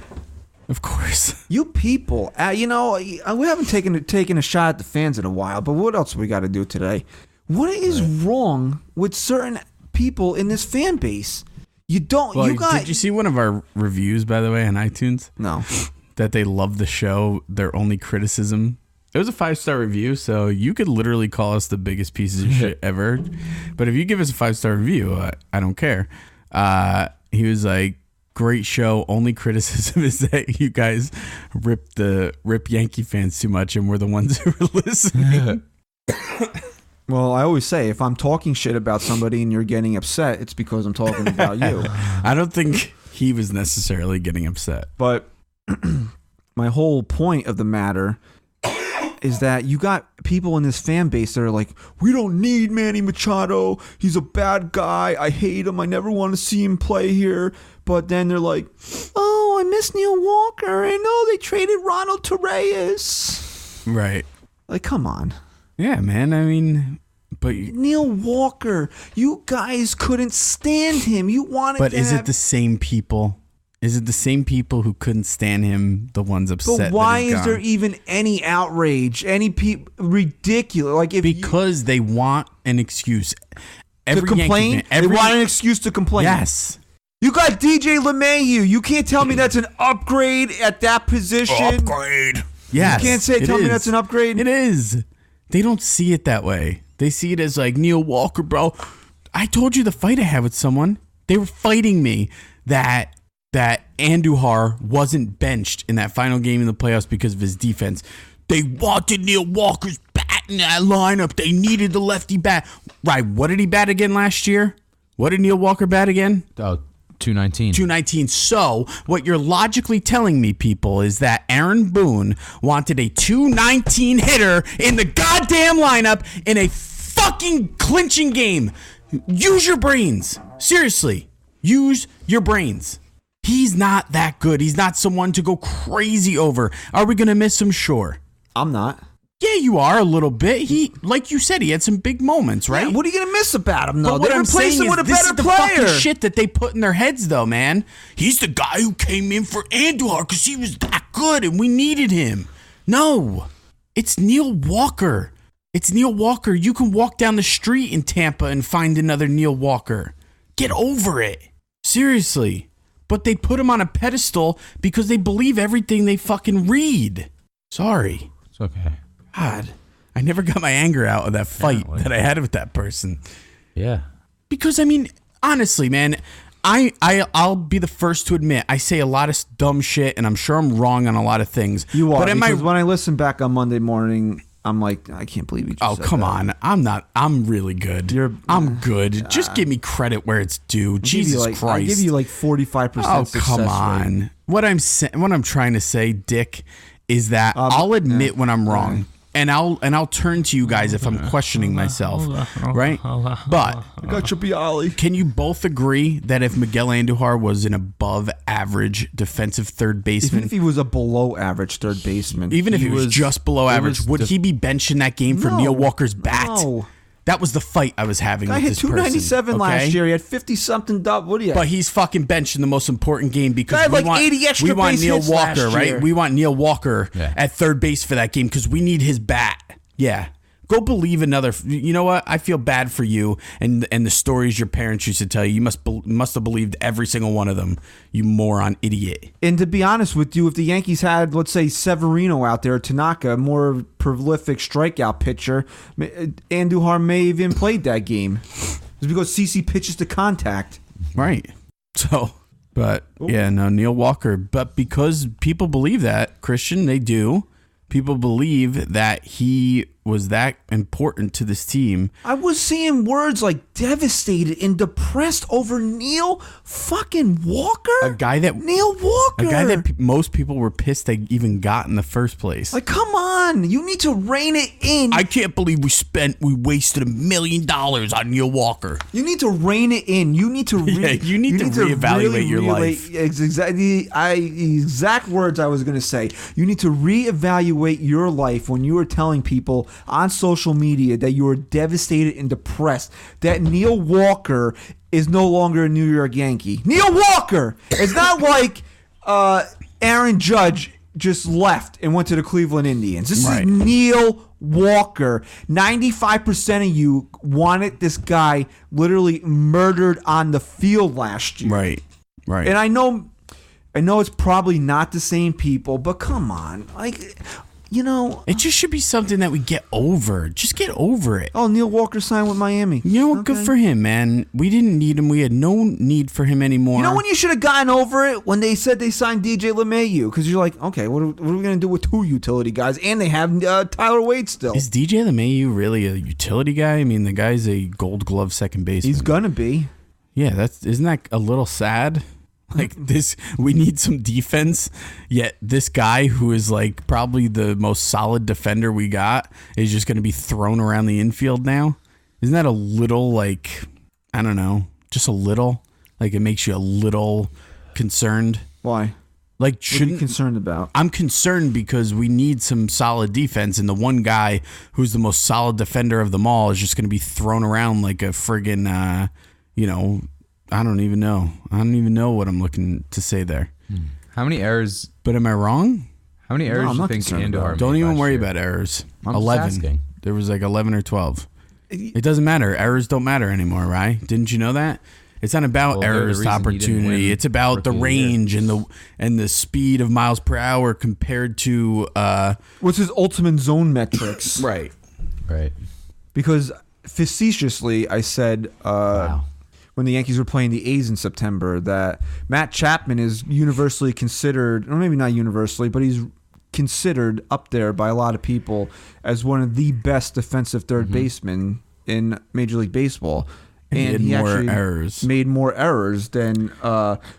of course. You people, we haven't taken a shot at the fans in a while, but what else we got to do today? What is wrong with certain people in this fan base? Did you see one of our reviews, by the way, on iTunes? No. That they love the show. Their only criticism. It was a 5-star review, so you could literally call us the biggest pieces of shit ever. But if you give us a 5-star review, I don't care. He was like, great show. Only criticism is that you guys rip Yankee fans too much, and we're the ones who are listening. Well, I always say, if I'm talking shit about somebody and you're getting upset, it's because I'm talking about you. I don't think he was necessarily getting upset. But my whole point of the matter is that you got people in this fan base that are like, we don't need Manny Machado. He's a bad guy. I hate him. I never want to see him play here. But then they're like, oh, I miss Neil Walker. And they traded Ronald Torreyes. Right. Like, come on. Yeah, man. I mean, but Neil Walker, you guys couldn't stand him. You wanted. But is it the same people? Is it the same people who couldn't stand him? The ones upset. But why is there even any outrage? Any ridiculous? Like because they want an excuse. To complain. They want an excuse to complain. Yes. You got DJ LeMahieu. You can't tell me that's an upgrade at that position. Upgrade. Yes. You can't tell me that's an upgrade. It is. They don't see it that way. They see it as like, Neil Walker, bro. I told you the fight I had with someone. They were fighting me that Andujar wasn't benched in that final game in the playoffs because of his defense. They wanted Neil Walker's bat in that lineup. They needed the lefty bat. Right, what did he bat again last year? What did Neil Walker bat again? Oh, 219. 219. So, what you're logically telling me, people, is that Aaron Boone wanted a 219 hitter in the goddamn lineup in a fucking clinching game. Use your brains. Seriously. Use your brains. He's not that good. He's not someone to go crazy over. Are we going to miss him? Sure. I'm not. Yeah, you are a little bit. He, like you said, he had some big moments, right? Yeah, what are you gonna miss about him, though? But what I'm saying is, this is the fucking player. shit that they put in their heads, though, man. He's the guy who came in for Andujar because he was that good and we needed him. No, it's Neil Walker. It's Neil Walker. You can walk down the street in Tampa and find another Neil Walker. Get over it. Seriously. But they put him on a pedestal because they believe everything they fucking read. Sorry. It's okay. God, I never got my anger out of that fight that I had with that person. Yeah. Because, I mean, honestly, man, I'll be the first to admit I say a lot of dumb shit, and I'm sure I'm wrong on a lot of things. You are, but because when I listen back on Monday morning, I'm like, I can't believe you just said come that. on. I'm really good. I'm good. Just give me credit where it's due. Jesus Christ. I give you like 45% success come on. rate. What I'm trying to say, Dick, is that I'll admit when I'm wrong. And I'll turn to you guys if I'm questioning myself, right? But I got your Bialy. Can you both agree that if Miguel Andujar was an above average defensive third baseman, Even if he was a below average third baseman, even if he was just below average, would he be benching that game for No. Neil Walker's bat? No. That was the fight I was having Guy with hit this person. 297 last okay? year. He had 50-something double. What do you But he's fucking benching the most important game because Guy had we like want 80 extra we want base Neil hits Walker, last right? year. We want Neil Walker Yeah. at third base for that game because we need his bat. Yeah. Go believe another. You know what? I feel bad for you and the stories your parents used to tell you. You must have believed every single one of them. You moron idiot. And to be honest with you, if the Yankees had, let's say, Severino out there, Tanaka, a more prolific strikeout pitcher, Andujar may have even played that game. It's because CC pitches to contact. Right. So, but yeah, no, Neil Walker. But because people believe that, Christian, they do. People believe that he was that important to this team. I was seeing words like devastated and depressed over Neil fucking Walker. A guy that most people were pissed they even got in the first place. Like, come on, you need to rein it in. I can't believe we wasted $1 million on Neil Walker. You need to rein it in. You need to you need to reevaluate your life. Exactly, exact words I was going to say. You need to reevaluate your life when you are telling people on social media that you are devastated and depressed that Neil Walker is no longer a New York Yankee. Neil Walker! It's not like Aaron Judge just left and went to the Cleveland Indians. This is Neil Walker. 95% of you wanted this guy literally murdered on the field last year. Right. And I know it's probably not the same people, but come on. Like, you know, it just should be something that we get over. Just get over it. Oh, Neil Walker signed with Miami. You know what? Good for him, man. We didn't need him. We had no need for him anymore. You know when you should have gotten over it? When they said they signed DJ LeMahieu. Because you're like, okay, what are we going to do with two utility guys? And they have Tyler Wade still. Is DJ LeMahieu really a utility guy? I mean, the guy's a Gold Glove second baseman. He's going to be. Yeah, isn't that a little sad? Like this, we need some defense, yet this guy who is like probably the most solid defender we got is just going to be thrown around the infield now. Isn't that a little like, I don't know, just a little? Like it makes you a little concerned? Why? Like, what are you concerned about? I'm concerned because we need some solid defense, and the one guy who's the most solid defender of them all is just going to be thrown around like a friggin', I don't even know. I don't even know what I'm looking to say there. How many errors? But am I wrong? How many errors do you think Andujar made? Don't even last worry year? about errors. I'm 11. just asking. There was like 11 or 12. It doesn't matter. Errors don't matter anymore, right? Didn't you know that? It's not about errors to opportunity. It's about the range and the speed of miles per hour compared to what's his ultimate zone metrics? Right. Because facetiously, I said when the Yankees were playing the A's in September that Matt Chapman is universally considered, or maybe not universally, but he's considered up there by a lot of people as one of the best defensive third basemen in Major League Baseball. And he actually made more errors than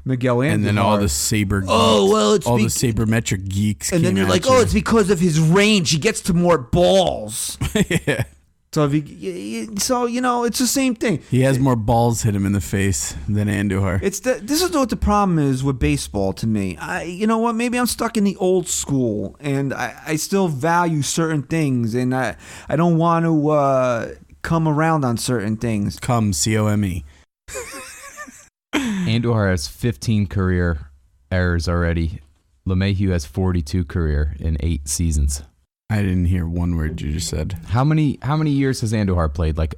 Miguel Andujar. And then all the Saber geeks, the sabermetric geeks. And then you're like, it's because of his range. He gets to more balls. Yeah. It's So it's the same thing. He has more balls hit him in the face than Andujar. This is what the problem is with baseball to me. You know what? Maybe I'm stuck in the old school, and I still value certain things, and I don't want to come around on certain things. Come, COME. Andujar has 15 career errors already. LeMahieu has 42 career in 8 seasons. I didn't hear one word you just said. How many years has Andujar played? Like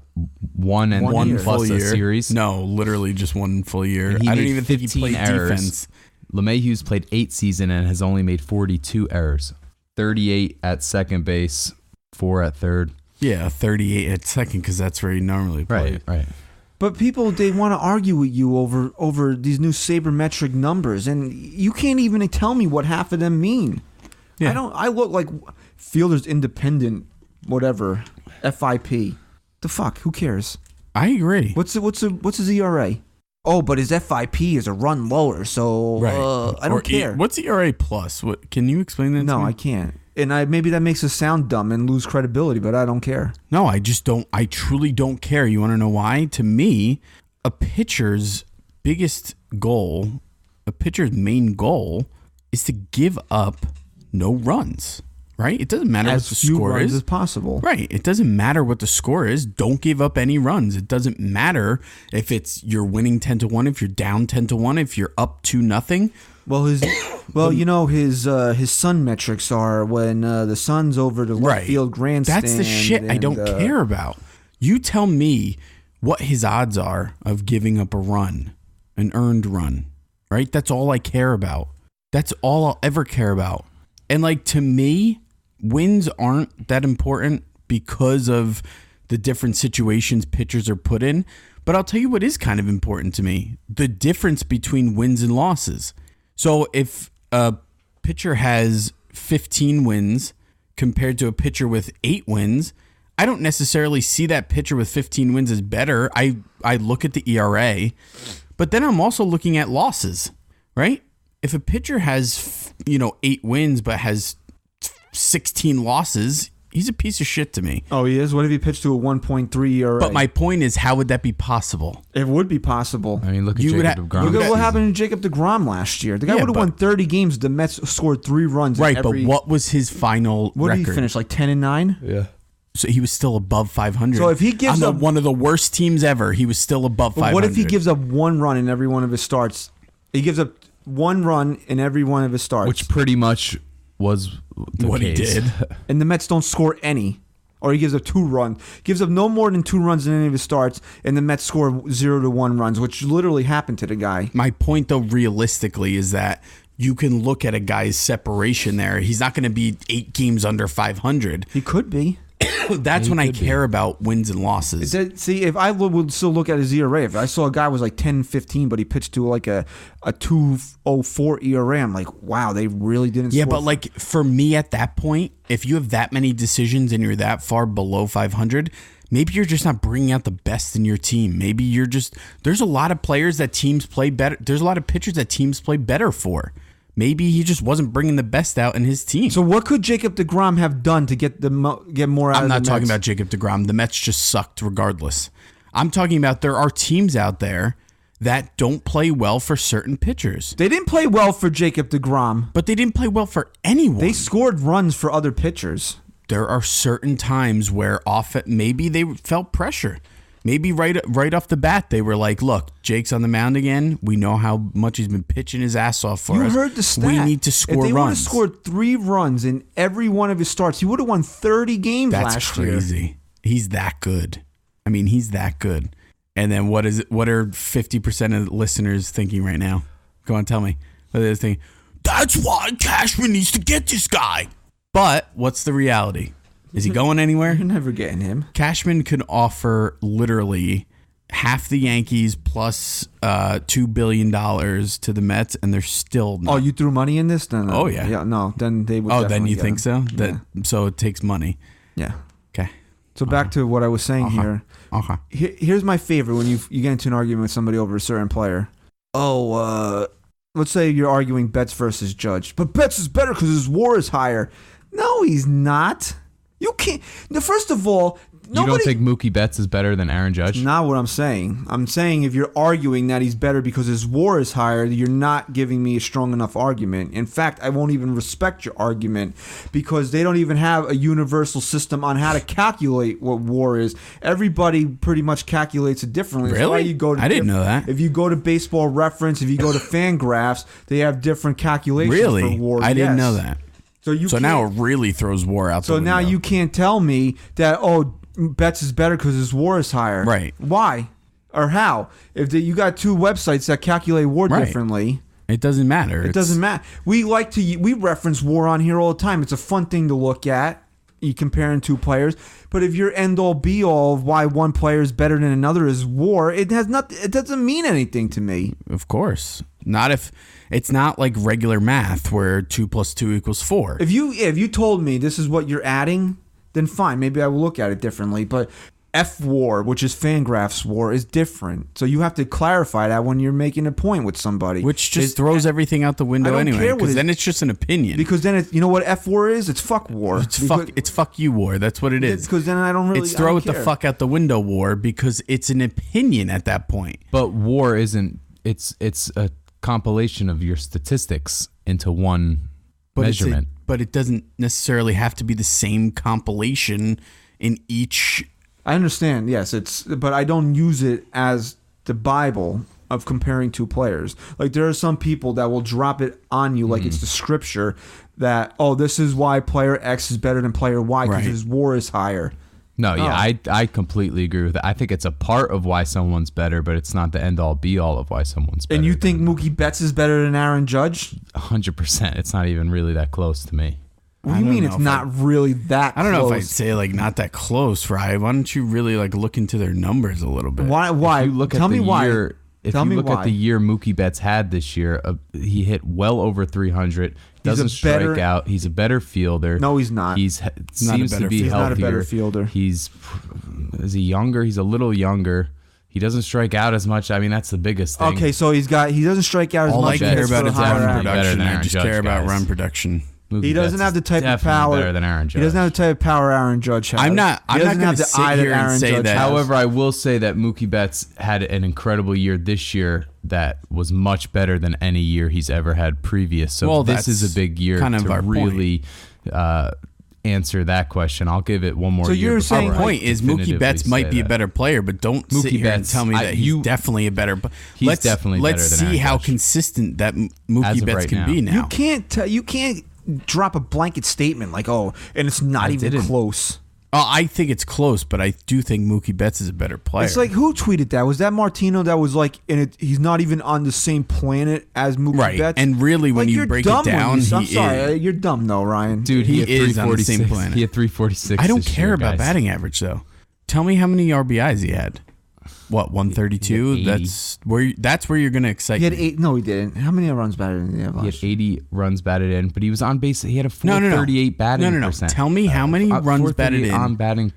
one plus full a year. series? No, literally just one full year. I don't even think he played errors. defense. LeMahieu's played 8 seasons and has only made 42 errors. 38 at second base, 4 at third. Yeah, 38 at second because that's where he normally played. Right. But people, they want to argue with you over these new sabermetric numbers, and you can't even tell me what half of them mean. Yeah. I look like Fielder's Independent, whatever, FIP. The fuck? Who cares? I agree. What's his ERA? Oh, but his FIP is a run lower, so I don't care. What's ERA plus? What can you explain that? to No, me? I can't. And maybe that makes us sound dumb and lose credibility, but I don't care. No, I just don't. I truly don't care. You want to know why? To me, a pitcher's biggest goal, a pitcher's main goal, is to give up no runs. Right? It doesn't matter what the score is. As possible. Right. It doesn't matter what the score is. Don't give up any runs. It doesn't matter if you're winning 10-1, if you're down 10-1, if you're up 2-0. Well, his Sun metrics are when the Sun's over the left field grandstand. That's the shit I don't care about. You tell me what his odds are of giving up a run, an earned run, right? That's all I care about. That's all I'll ever care about. And like, to me, wins aren't that important because of the different situations pitchers are put in. But I'll tell you what is kind of important to me: the difference between wins and losses. So if a pitcher has 15 wins compared to a pitcher with 8 wins, I don't necessarily see that pitcher with 15 wins as better. I look at the ERA, but then I'm also looking at losses, right? If a pitcher has, 8 wins but has 16 losses, he's a piece of shit to me. Oh, he is? What if he pitched to a 1.3 ERA? But my point is, how would that be possible? It would be possible. I mean, look at Jacob DeGrom. Look at what happened to Jacob DeGrom last year. The guy would have won 30 games. The Mets scored 3 runs. Right, but what was his final What record? did he finish, like 10-9? Yeah. So he was still above 500. So if he gives up one of the worst teams ever, he was still above 500. What if he gives up 1 run in every one of his starts? He gives up 1 run in every one of his starts. Which pretty much was what case. he did. And the Mets don't score any. Or he gives up 2 runs. Gives up no more than 2 runs in any of his starts, and the Mets score 0 to 1 runs, which literally happened to the guy. My point, though, realistically, is that you can look at a guy's separation there. He's not going to be 8 games under 500. He could be. That's when I care about wins and losses. See, if I would still look at his ERA, if I saw a guy was like 10-15, but he pitched to like a 2.04 ERA, I'm like, wow, they really didn't. Yeah, score. but like for me at that point, if you have that many decisions and you're that far below 500, maybe you're just not bringing out the best in your team. Maybe you're just, there's a lot of players that teams play better. There's a lot of pitchers that teams play better for. Maybe he just wasn't bringing the best out in his team. So what could Jacob DeGrom have done to get more out of the Mets? I'm not talking about Jacob DeGrom. The Mets just sucked regardless. I'm talking about there are teams out there that don't play well for certain pitchers. They didn't play well for Jacob DeGrom. But they didn't play well for anyone. They scored runs for other pitchers. There are certain times where maybe they felt pressure. Maybe right off the bat, they were like, look, Jake's on the mound again. We know how much he's been pitching his ass off for us. You heard the stat. We need to score runs. If they would have scored 3 runs in every one of his starts, he would have won 30 games last year. That's crazy. He's that good. I mean, he's that good. And then what are 50% of the listeners thinking right now? Go on, tell me. What are they thinking? That's why Cashman needs to get this guy. But what's the reality? Is he going anywhere? You're never getting him. Cashman could offer literally half the Yankees plus $2 billion to the Mets, and they're still not. Oh, you threw money in this? Then Oh, yeah. Yeah, no, then they would. Oh, then you get think him. so? So it takes money. Yeah. Okay. So back to what I was saying here. Okay. Here's my favorite when you get into an argument with somebody over a certain player. Let's say you're arguing Betts versus Judge, but Betts is better because his WAR is higher. No, he's not. You can't. First of all, You don't think Mookie Betts is better than Aaron Judge? Not what I'm saying. I'm saying if you're arguing that he's better because his WAR is higher, you're not giving me a strong enough argument. In fact, I won't even respect your argument because they don't even have a universal system on how to calculate what WAR is. Everybody pretty much calculates it differently. That's Really? why you go to I didn't know that. If you go to Baseball Reference, if you go to Fangraphs, they have different calculations Really? for WAR. I didn't Yes. know that. So now it really throws WAR out the window. now you can't tell me that, Betts is better because his WAR is higher. Right. Why? Or how? If you got two websites that calculate WAR differently, it doesn't matter. it doesn't matter. We reference WAR on here all the time. It's a fun thing to look at. You comparing two players, but if your end all be all of why one player is better than another is WAR, it doesn't mean anything to me. Of course. Not if it's not like regular math where 2 + 2 = 4. If you told me this is what you're adding, then fine, maybe I will look at it differently. But F-WAR, which is Fangraphs WAR, is different. So you have to clarify that when you're making a point with somebody. Which just throws everything out the window anyway. Because then it's just an opinion. Because then you know what F-WAR is? It's fuck war. It's fuck you WAR. That's what it is. Because then I don't really. It's throw it the fuck out the window WAR because it's an opinion at that point. But WAR isn't. It's a compilation of your statistics into one measurement. But it doesn't necessarily have to be the same compilation in each. I understand, yes, but I don't use it as the Bible of comparing two players. Like there are some people that will drop it on you like it's the scripture that, this is why player X is better than player Y because his WAR is higher. No, yeah, I completely agree with that. I think it's a part of why someone's better, but it's not the end all be all of why someone's better. And you think Mookie Betts is better than Aaron Judge? 100%. It's not even really that close to me. What do you mean it's not really that close? I don't know if I'd say like not that close, Rye. Why don't you really like look into their numbers a little bit? Why? If you look Tell at me the why. year, if Tell you me look why. at the year Mookie Betts had this year, he hit well over 300. Doesn't strike out. He's a better fielder. No, he's not. Seems to be healthier. He's not a better fielder. Is he younger? He's a little younger. He doesn't strike out as much. I mean, that's the biggest thing. Okay, so he doesn't strike out as All much. I care about is run better production. than I Aaron just Judge, care about guys. run production. Mookie He doesn't Betts have the is type of definitely power. better than Aaron Judge. He doesn't have the type of power Aaron Judge has. I'm not have gonna the sit eye here and Aaron say Judge that. has. However, I will say that Mookie Betts had an incredible year this year that was much better than any year he's ever had previous. So this is a big year kind of to our really answer that question. I'll give it one more So year. you're before saying My I point is Mookie definitively Betts might say be a that. better player, but don't sit Mookie here and Betts, tell me that he's definitely a better. He's definitely better Let's than see Aaron how Judge. consistent that As Mookie of Betts right can now. be now. You can't drop a blanket statement like, and it's not even didn't. close. I think it's close, but I do think Mookie Betts is a better player. It's like, who tweeted that? Was that Martino that was like, he's not even on the same planet as Mookie right. Betts? And really, when Like, you you're break dumb it when down, I'm he sorry, is. you're dumb though, Ryan. Dude, He hit is on the same 346. planet. He had 346. I don't this care year, about guys. batting average though. Tell me how many RBIs he had. What, 132? He had 80. That's where you're gonna excite He had me. 8. No, he didn't. How many runs batted did he have He had last year? 80 runs batted in, but he was on base. He had a No. 438 batting No. percent. Tell me how many runs batted 438 in. on batting.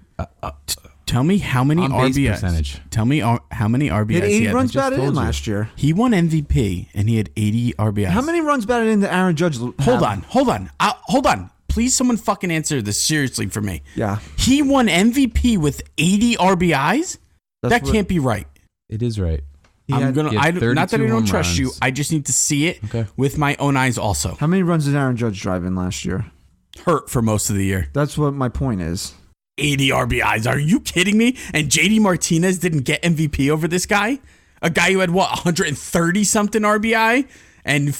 Tell me how many On-base RBIs. percentage. Tell me how many RBIs He had 80 had. runs I just batted in told you. last year. He won MVP and he had 80 RBIs. How many runs batted in the Aaron Judge? Hold on. Hold on. Please, someone fucking answer this seriously for me. Yeah. He won MVP with 80 RBIs? That can't be right. It is right. He had- Not that I 32 don't home trust you. runs. I just need to see it Okay. with my own eyes also. How many runs did Aaron Judge drive in last year? Hurt for most of the year. That's what my point is. 80 RBIs. Are you kidding me? And JD Martinez didn't get MVP over this guy? A guy who had 130 something RBI and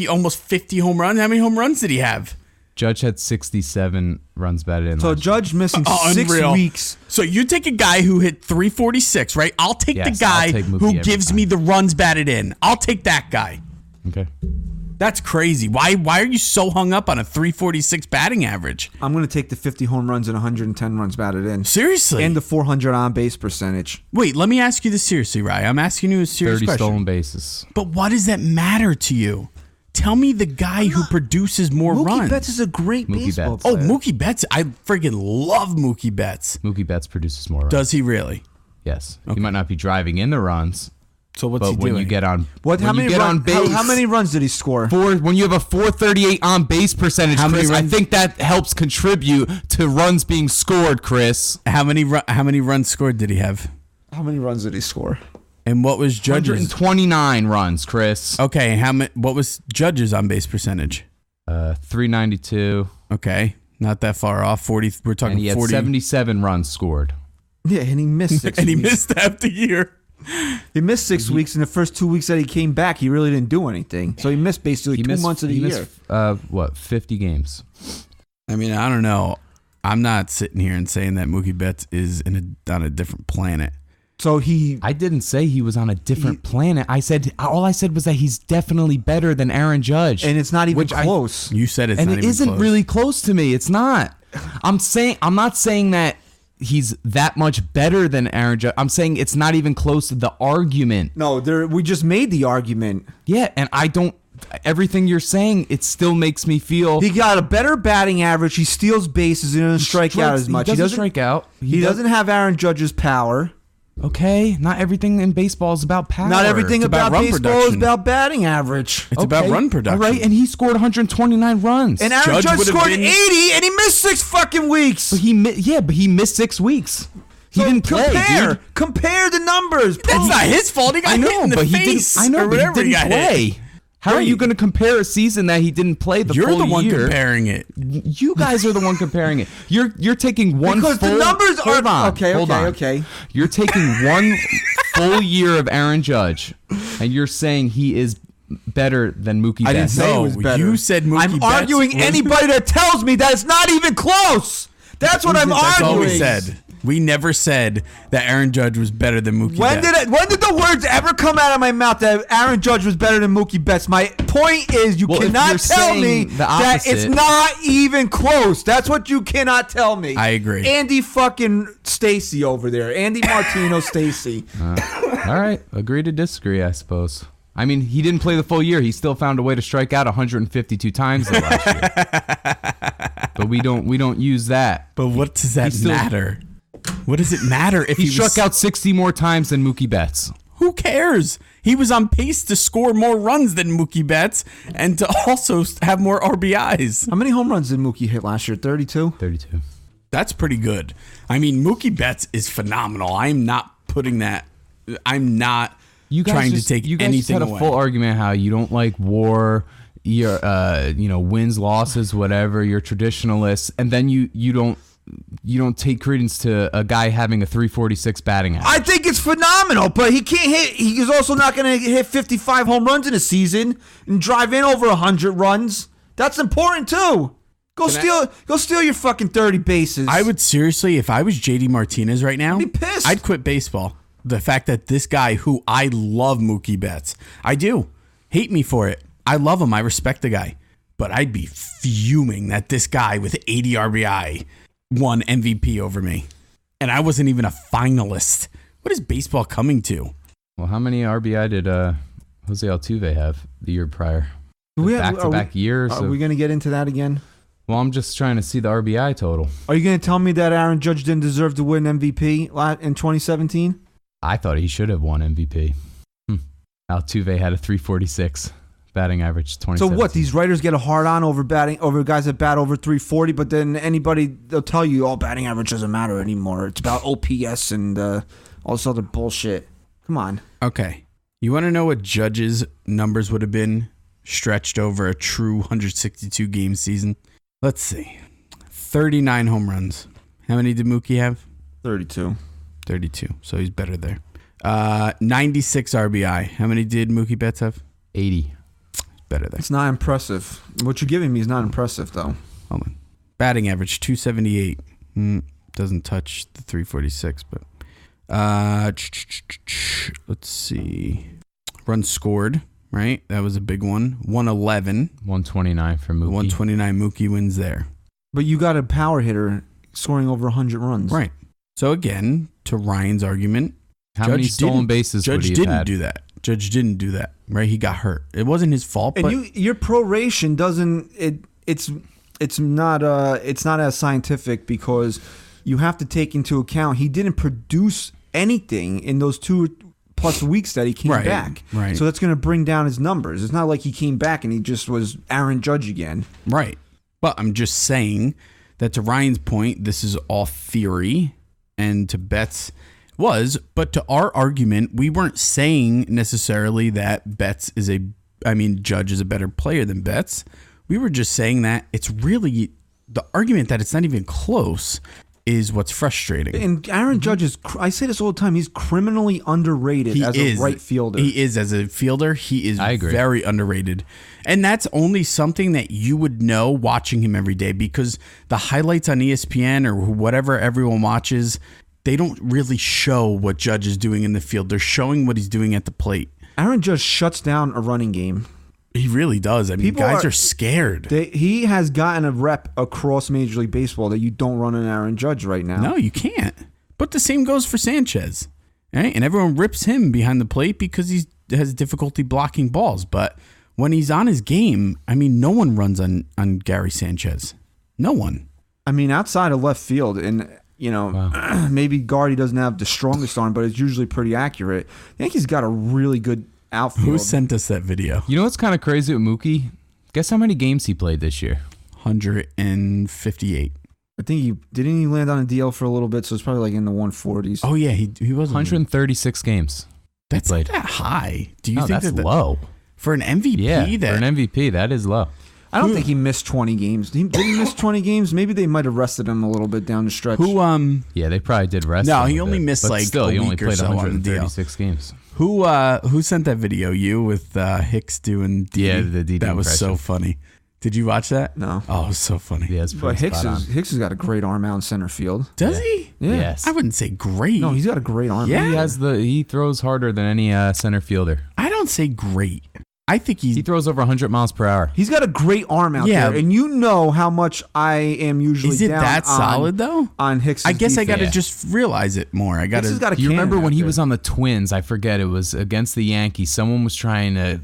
almost 50 home runs? How many home runs did he have? Judge had 67 runs batted in. So last year. Judge missing 6 Unreal. weeks. So you take a guy who hit 346, right? I'll take Yes, the guy I'll take Mookie who every gives time. me the runs batted in. I'll take that guy. Okay. That's crazy. Why are you so hung up on a 346 batting average? I'm going to take the 50 home runs and 110 runs batted in. Seriously? And the 400 on base percentage. Wait, let me ask you this seriously, Rye. I'm asking you a serious 30 question. stolen bases. But what does that matter to you? Tell me the guy who produces more Mookie runs. Betts is a great Mookie baseball Betts. Oh, player. Mookie Betts. I freaking love Mookie Betts. Mookie Betts produces more runs. Does he really? Yes. He might not be driving in the runs, So what's But he when doing? you get on, How many runs did he score? when you have a 438 on base percentage, Chris, I think that helps contribute to runs being scored, Chris. How many runs scored did he have? How many runs did he score? And what was Judge's? 129 runs, Chris. Okay, what was Judge's on base percentage? 392. Okay, not that far off. 40. We're talking And he had 40. 77 runs scored. Yeah, and he missed 6 and he weeks. missed half the year. He missed 6 weeks. In the first 2 weeks that he came back, he really didn't do anything. So he missed basically 2 months of the year. Missed, 50 games? I mean, I don't know. I'm not sitting here and saying that Mookie Betts is on a different planet. So I didn't say he was on a different planet. All I said was that he's definitely better than Aaron Judge. And it's not even close. You said it's and not it even isn't close. really close to me. It's not. I'm not saying that he's that much better than Aaron Judge. I'm saying it's not even close to the argument. No, we just made the argument. Yeah, and I don't. Everything you're saying, it still makes me feel He got a better batting average. He steals bases and doesn't strike out as much. He doesn't strike out. He doesn't have Aaron Judge's power. Okay, not everything in baseball is about power. Not everything about run baseball is production. about batting average. It's about run production. All right, and he scored 129 runs. And Aaron Judge would've scored been- 80, and he missed 6 fucking weeks. but he missed 6 weeks. He So didn't play, dude. Compare the numbers. That's not his fault. He got I hit know, in the but face. he didn't. I know, or but whatever he didn't got hit. play. How are you going to compare a season that he didn't play the You're full the one year? comparing it. You guys are the one comparing it. You're taking one Because full. the numbers hold are on, hold on. okay. You're taking one full year of Aaron Judge, and you're saying he is better than Mookie Betts. I didn't say it was better. You said Mookie I'm Betts arguing was- anybody that tells me that it's not even close. That's what I'm That's all arguing. we said. We never said that Aaron Judge was better than Mookie When Betts. did the words ever come out of my mouth that Aaron Judge was better than Mookie Betts? My point is you Well, if cannot you're tell me saying the that it's opposite- not even close. That's what you cannot tell me. I agree. Andy fucking Stacy over there. Andy Martino Stacy. All right, agree to disagree, I suppose. I mean, he didn't play the full year. He still found a way to strike out 152 times the last year. But we don't use that. But what does that matter? What does it matter if He struck out 60 more times than Mookie Betts. Who cares? He was on pace to score more runs than Mookie Betts and to also have more RBIs. How many home runs did Mookie hit last year? 32? 32. That's pretty good. I mean, Mookie Betts is phenomenal. I'm not putting that. I'm not trying to take you guys anything just had a away. full argument how you don't like war, your wins, losses, whatever. You're traditionalists, and then you don't take credence to a guy having a 346 batting average. I think it's phenomenal, but he can't hit. He is also not going to hit 55 home runs in a season and drive in over 100 runs. That's important too. Go steal your fucking 30 bases. I would seriously, if I was JD Martinez right now, I'd be pissed. I'd quit baseball. The fact that this guy, who I love, Mookie Betts, I do. Hate me for it. I love him. I respect the guy. But I'd be fuming that this guy with 80 RBI won MVP over me. And I wasn't even a finalist. What is baseball coming to? Well, how many RBI did Jose Altuve have the year prior? Are Back-to-back years. Are we going to get into that again? Well, I'm just trying to see the RBI total. Are you going to tell me that Aaron Judge didn't deserve to win MVP in 2017? I thought he should have won MVP. Altuve had a 346 batting average. 2017. So what? These writers get a hard on over guys that bat over 340, but then they'll tell you, oh, batting average doesn't matter anymore. It's about OPS and all this other bullshit. Come on. Okay. You want to know what Judge's numbers would have been stretched over a true 162 game season? Let's see. 39 home runs. How many did Mookie have? 32. 32. So he's better there. 96 RBI. How many did Mookie Betts have? 80. Better there. It's not impressive. What you're giving me is not impressive, though. Hold on. Batting average 278. Doesn't touch the 346, but let's see. Runs scored, right? That was a big one. 111. 129 for Mookie. 129 Mookie wins there. But you got a power hitter scoring over 100 runs. Right. So again, to Ryan's argument, How many stolen bases would Judge he have didn't had? do that. Judge didn't do that, right? He got hurt. It wasn't his fault, but And your proration doesn't it's not as scientific because you have to take into account he didn't produce anything in those two plus weeks that he came back. Right. So that's going to bring down his numbers. It's not like he came back and he just was Aaron Judge again. Right. But I'm just saying that to Ryan's point, this is all theory, and to Betts but to our argument, we weren't saying necessarily that Judge is a better player than Betts. We were just saying that it's really the argument that it's not even close is what's frustrating. And Aaron Judge is, I say this all the time, he's criminally underrated a right fielder. He is as a fielder. He is very underrated. And that's only something that you would know watching him every day, because the highlights on ESPN or whatever everyone watches, they don't really show what Judge is doing in the field. They're showing what he's doing at the plate. Aaron Judge shuts down a running game. He really does. I mean, guys are scared. He has gotten a rep across Major League Baseball that you don't run an Aaron Judge right now. No, you can't. But the same goes for Sanchez. Right? And everyone rips him behind the plate because he has difficulty blocking balls. But when he's on his game, I mean, no one runs on Gary Sanchez. No one. I mean, outside of left field, and maybe Guardy doesn't have the strongest arm, but it's usually pretty accurate. Yankees got a really good outfield. Who sent us that video? You know what's kind of crazy with Mookie? Guess how many games he played this year? 158. I think didn't he land on a DL for a little bit, so it's probably like in the 140s. Oh yeah, he was 136 games. That's not that high. Do you think that's low for an MVP? Yeah, for an MVP, that is low. I don't think he missed 20 games. Did he miss 20 games? Maybe they might have rested him a little bit down the stretch. Yeah, they probably did rest. No, him he only missed but like still, a he only week or played so on the 136 games. Who sent that video? You with Hicks doing Didi? Yeah, the Didi That was impression. so funny. Did you watch that? No. Oh, it was so funny. Yeah, it's But pretty spot on. Hicks has got a great arm out in center field. Does he? Yeah. Yes. I wouldn't say great. No, he's got a great arm. Yeah. He throws harder than any center fielder. I don't say great. I think He throws over 100 miles per hour. He's got a great arm out there, and you know how much I am usually Is it down that solid though? On Hicks' I guess I got to defense. just realize it more. I got Hicks has got a Do you remember cannon when out he there. was on the Twins? I forget. It was against the Yankees. Someone was trying to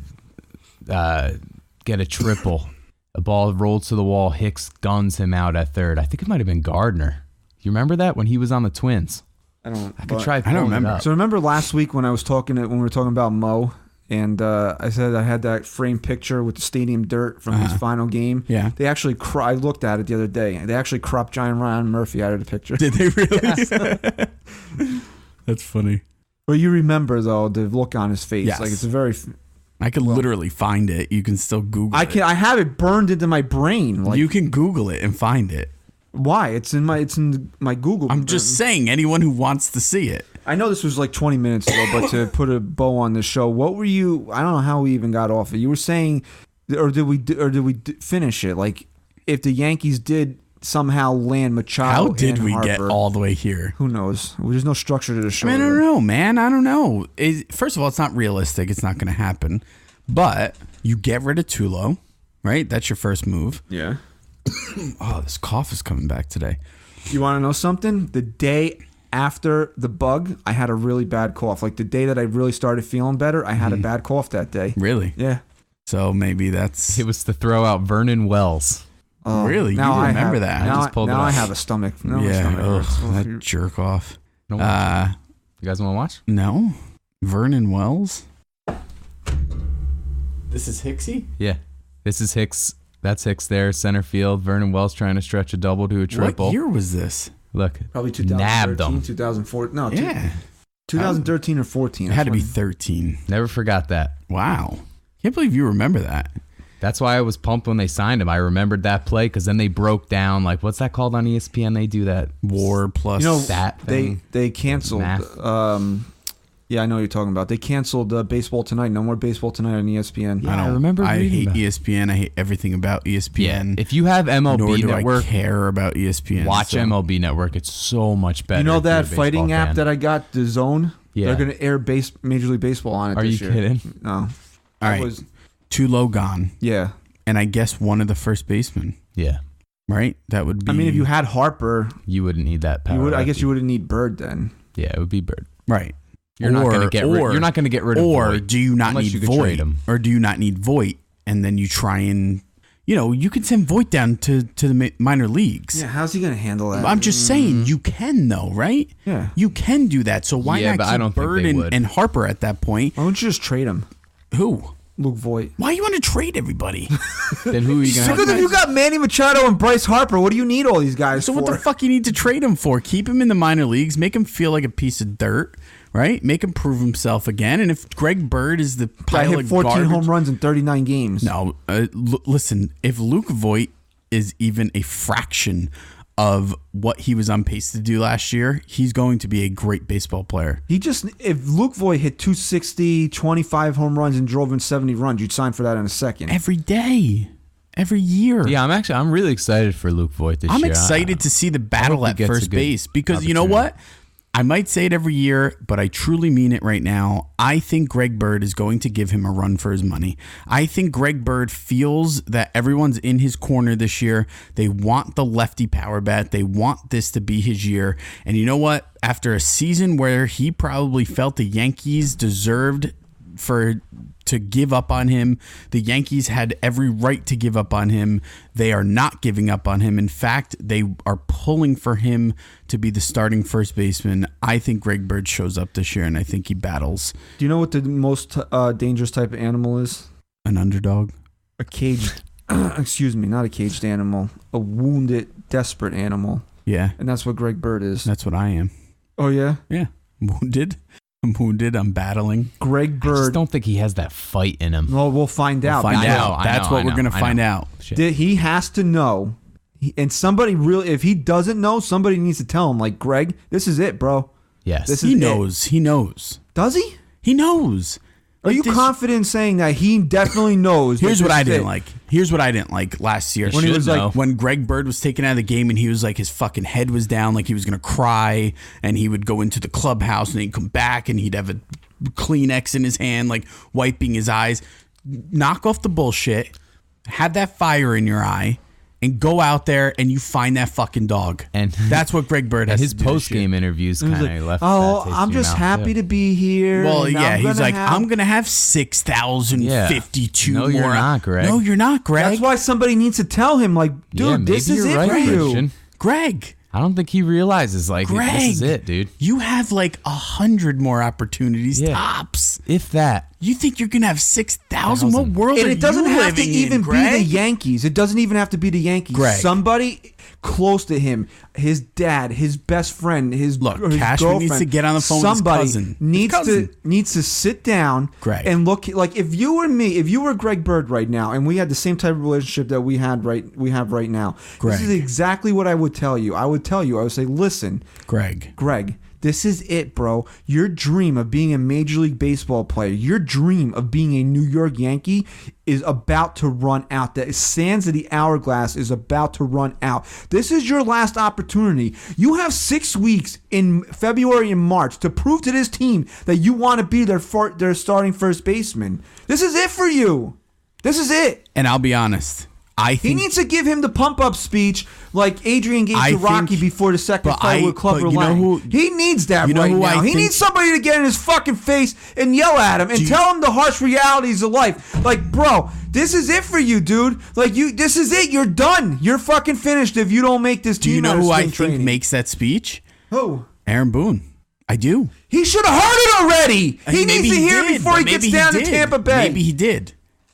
get a triple. A ball rolled to the wall. Hicks guns him out at third. I think it might have been Gardner. You remember that when he was on the Twins? I don't. I could try. I don't remember. So remember last week when we were talking about Mo, and I said I had that framed picture with the stadium dirt from his final game. Yeah. They actually. I looked at it the other day. They actually cropped Giant Ryan Murphy out of the picture. Did they really? That's funny. But you remember though the look on his face. Yes. Like it's a very. I could literally find it. You can still Google it. I have it burned into my brain. Like, You can Google it and find it. why? It's in my Google. I'm just saying, anyone who wants to see it. I know this was like 20 minutes ago, but to put a bow on the show, what were you? I don't know how we even got off it. You were saying, or did we finish it? Like, if the Yankees did somehow land Machado, How did and we Harper, get all the way here? Who knows? There's no structure to the show. I mean, I don't know, man. I don't know. First of all, it's not realistic. It's not going to happen. But you get rid of Tulo, right? That's your first move. Yeah. Oh, this cough is coming back today. You want to know something? The day after the bug, I had a really bad cough. Like the day that I really started feeling better, I had a bad cough that day. Really? Yeah. So maybe that's... It was to throw out Vernon Wells. Really? You now remember I have, that? Now, I just pulled it now I up. have a stomach. Now my Yeah. stomach hurts. That jerk off. No watch. You guys want to watch? No? Vernon Wells? This is Hicksy? Yeah. This is Hicks. That's Hicks there, center field. Vernon Wells trying to stretch a double to a triple. What year was this? Look. Probably Nabbed 2013, them. 2004. No, Yeah. 2013 or 14. It had to be That's 13. Never forgot that. Wow. Can't believe you remember that. That's why I was pumped when they signed him. I remembered that play because then they broke down, like, what's that called on ESPN? They do that. War plus... You know, Stat thing. they canceled. Math. Yeah, I know what you're talking about. They canceled Baseball Tonight. No more Baseball Tonight on ESPN. Yeah. I remember I reading hate that. ESPN. I hate everything about ESPN. If you have Nor MLB do Network, I care about ESPN. watch so- MLB Network. It's so much better. You know if you're a that baseball fighting app fan. that I got, The Zone? Yeah. They're going to air Major League Baseball on it Are this you year. kidding? No. All That right. was- Tulo gone. yeah. And I guess one of the first basemen, Yeah. right? That would be... I mean, if you had Harper, You wouldn't need that power. I guess lefty. you wouldn't need Bird then. Yeah, it would be Bird. Right. You're not going to get rid. You're not going to get rid of. Or Voit, do you not unless need you could trade Voit? him. Or do you not need Voit? And then you try and, you can send Voit down to the minor leagues. Yeah, how's he going to handle that? I'm just saying, you can though, right? Yeah. You can do that. So why not but I don't keep think Bird they would. and Harper at that point? Why don't you just trade him? Who? Luke Voit. Why you want to trade everybody? Then who are you going to Because if you got Manny Machado and Bryce Harper, what do you need all these guys So for? what the fuck you need to trade him for? Keep him in the minor leagues, make him feel like a piece of dirt, right? Make him prove himself again. And if Greg Bird is the Guy pile hit of 14 garbage, home runs in 39 games. no, listen. If Luke Voit is even a fraction of what he was on pace to do last year, he's going to be a great baseball player. If Luke Voit hit 260, 25 home runs and drove in 70 runs, you'd sign for that in a second. Every day, every year. Yeah, I'm really excited for Luke Voit this year. I'm excited to see the battle hope he at gets a first good base because you know what? I might say it every year, but I truly mean it right now. I think Greg Bird is going to give him a run for his money. I think Greg Bird feels that everyone's in his corner this year. They want the lefty power bat. They want this to be his year. And you know what? After a season where he probably felt the Yankees deserved to give up on him. The Yankees had every right to give up on him. They are not giving up on him. In fact, they are pulling for him to be the starting first baseman. I think Greg Bird shows up this year, and I think he battles. Do you know what the most dangerous type of animal is? An underdog? A caged, excuse me, not a caged animal. A wounded, desperate animal. Yeah. And that's what Greg Bird is. That's what I am. Oh, yeah? Yeah. Wounded. I'm wounded. I'm battling. Greg Bird. I just don't think he has that fight in him. Well, we'll find out. Find I out. know, That's what we're going to find out. He has to know. And somebody really, if he doesn't know, somebody needs to tell him, like, Greg, this is it, bro. Yes. This is He it. knows. He knows. Does he? He knows. Are you confident in saying that he definitely knows? Here's what I didn't it? like. Here's what I didn't like last year. When he was like, when Greg Bird was taken out of the game and he was like, his fucking head was down, like he was gonna cry, and he would go into the clubhouse and he'd come back and he'd have a Kleenex in his hand, like wiping his eyes. Knock off the bullshit. Have that fire in your eye. And go out there and you find that fucking dog. And that's what Greg Bird has his to do. post game interviews kind of like, left. Oh, that taste I'm in your just mouth, happy too. to be here. Well, yeah, he's like, I'm going to have 6,052 No, more. you're not, Greg. No, you're not, Greg. That's why somebody needs to tell him, like, dude, maybe this is you're it right, for you. Christian. Greg. I don't think he realizes, like, Greg, this is it, dude. You have like 100 more opportunities tops. If that. You think you're gonna have 6,000? What world And are it doesn't you have to living even in, be Greg? the Yankees. It doesn't even have to be the Yankees. Greg. Somebody close to him, his dad, his best friend, his Look, his Cashman girlfriend, needs to get on the phone with his somebody cousin. needs to sit down Greg. and look. Like if you were me, if you were Greg Bird right now, and we had the same type of relationship that we have right now, Greg. this is exactly what I would tell you. I would say, listen, Greg. this is it, bro. Your dream of being a Major League Baseball player, your dream of being a New York Yankee is about to run out. The sands of the hourglass is about to run out. This is your last opportunity. You have 6 weeks in February and March to prove to this team that you want to be their starting first baseman. This is it for you. This is it. And I'll be honest. I He think needs to give him the pump-up speech like Adrian gave I to Rocky think- before the second but fight with Clubber but you know Lang. who- He needs that you know right who now. I He think- needs somebody to get in his fucking face and yell at him and tell him the harsh realities of life. Like, bro, this is it for you, dude. Like, this is it. You're done. You're fucking finished if you don't make this do team you know out of who I spring think training. makes that speech? Who? Aaron Boone. I do. He should have heard it already. He Maybe needs to hear it did, before but he gets maybe down to did. Tampa Bay.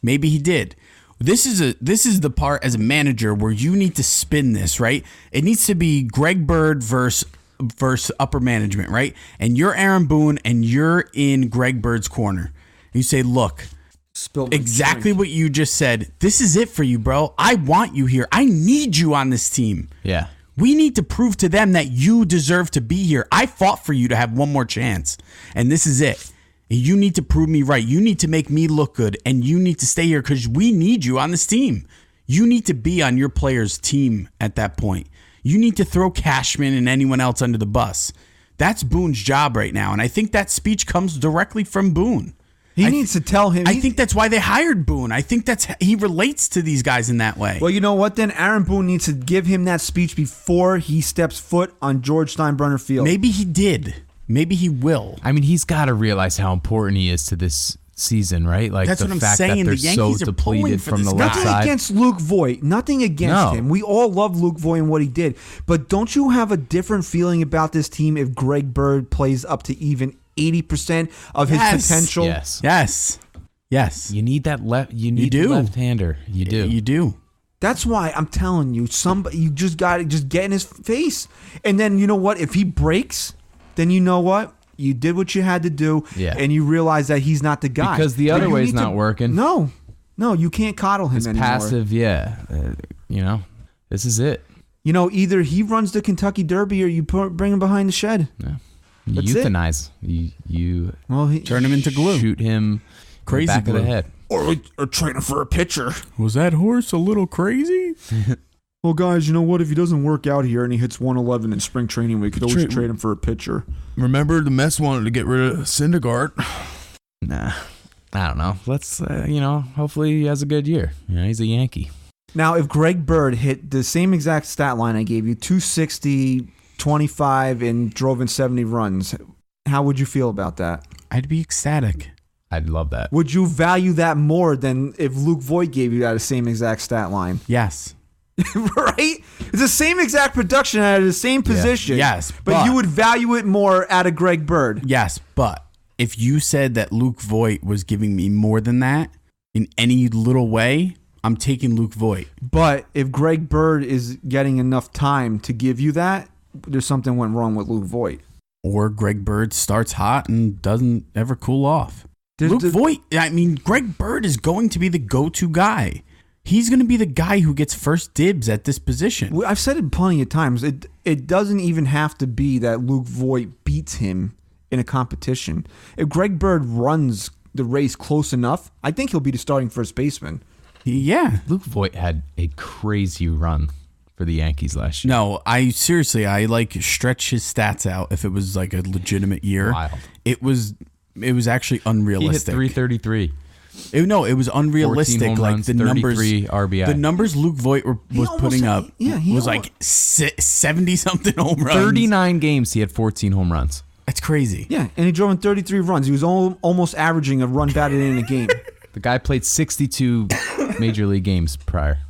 Maybe he did. This is the part as a manager where you need to spin this, right? It needs to be Greg Bird versus upper management, right? And you're Aaron Boone and you're in Greg Bird's corner. You say, look, exactly what you just said. This is it for you, bro. I want you here. I need you on this team. Yeah. We need to prove to them that you deserve to be here. I fought for you to have one more chance, and this is it. You need to prove me right. You need to make me look good, and you need to stay here because we need you on this team. You need to be on your players' team at that point. You need to throw Cashman and anyone else under the bus. That's Boone's job right now, and I think that speech comes directly from Boone. He needs to tell him. I think that's why they hired Boone. I think he relates to these guys in that way. Well, you know what? Then Aaron Boone needs to give him that speech before he steps foot on George Steinbrenner Field. Maybe he did. Maybe he will. I mean, he's got to realize how important he is to this season, right? Like That's the what I'm fact saying. that they're The Yankees so are pulling depleted for from this the guy. left Nothing side. against Luke Voit. Nothing against No. him. We all love Luke Voit and what he did. But don't you have a different feeling about this team if Greg Bird plays up to even 80% of his potential? Yes. You need that left. You need the left-hander. You do. You do. That's why I'm telling you, you just got to just get in his face. And then you know what? If he breaks, then you know what? You did what you had to do, and you realize that he's not the guy. Because the other way's not working. No, you can't coddle him anymore. Passive, this is it. Either he runs the Kentucky Derby or you bring him behind the shed. Yeah. You That's euthanize. You turn him into glue. Shoot him Crazy in the back glue. of the head. Or train him for a pitcher. Was that horse a little crazy? Well, guys, you know what? If he doesn't work out here and he hits 111 in spring training, we could always trade him for a pitcher. Remember, the Mets wanted to get rid of Syndergaard. Nah, I don't know. Let's, hopefully he has a good year. He's a Yankee. Now, if Greg Bird hit the same exact stat line I gave you, 260, 25, and drove in 70 runs, how would you feel about that? I'd be ecstatic. I'd love that. Would you value that more than if Luke Voit gave you that same exact stat line? Yes. Right? It's the same exact production at the same position. Yes, but you would value it more out of Greg Bird. Yes, but if you said that Luke Voit was giving me more than that in any little way, I'm taking Luke Voit. But if Greg Bird is getting enough time to give you that, there's something went wrong with Luke Voit. Or Greg Bird starts hot and doesn't ever cool off. Greg Bird is going to be the go-to guy. He's going to be the guy who gets first dibs at this position. I've said it plenty of times. It doesn't even have to be that Luke Voit beats him in a competition. If Greg Bird runs the race close enough, I think he'll be the starting first baseman. Yeah. Luke Voit had a crazy run for the Yankees last year. No, I stretch his stats out if it was like a legitimate year. Wild. It was actually unrealistic. He hit 333. It was unrealistic. 14 home Like runs, the numbers, 33 RBI. the numbers Luke Voit was putting up was like 70 something home runs. 39 games, he had 14 home runs. That's crazy. Yeah, and he drove in 33 runs. He was almost averaging a run batted in a game. The guy played 62 major league games prior.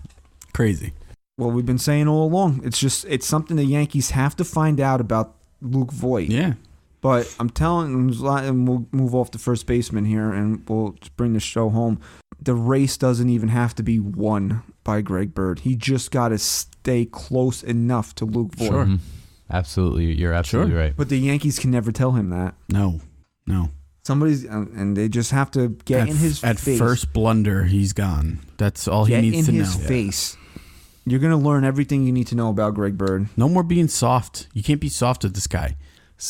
Crazy. Well, we've been saying all along. It's something the Yankees have to find out about Luke Voit. Yeah. But I'm telling you, and we'll move off the first baseman here, and we'll bring the show home. The race doesn't even have to be won by Greg Bird. He just got to stay close enough to Luke Voit. Sure. Absolutely. You're absolutely right. But the Yankees can never tell him that. No. Somebody's, and they just have to get in his face. At first blunder, he's gone. That's all he needs to know. Get in his face. You're going to learn everything you need to know about Greg Bird. No more being soft. You can't be soft with this guy.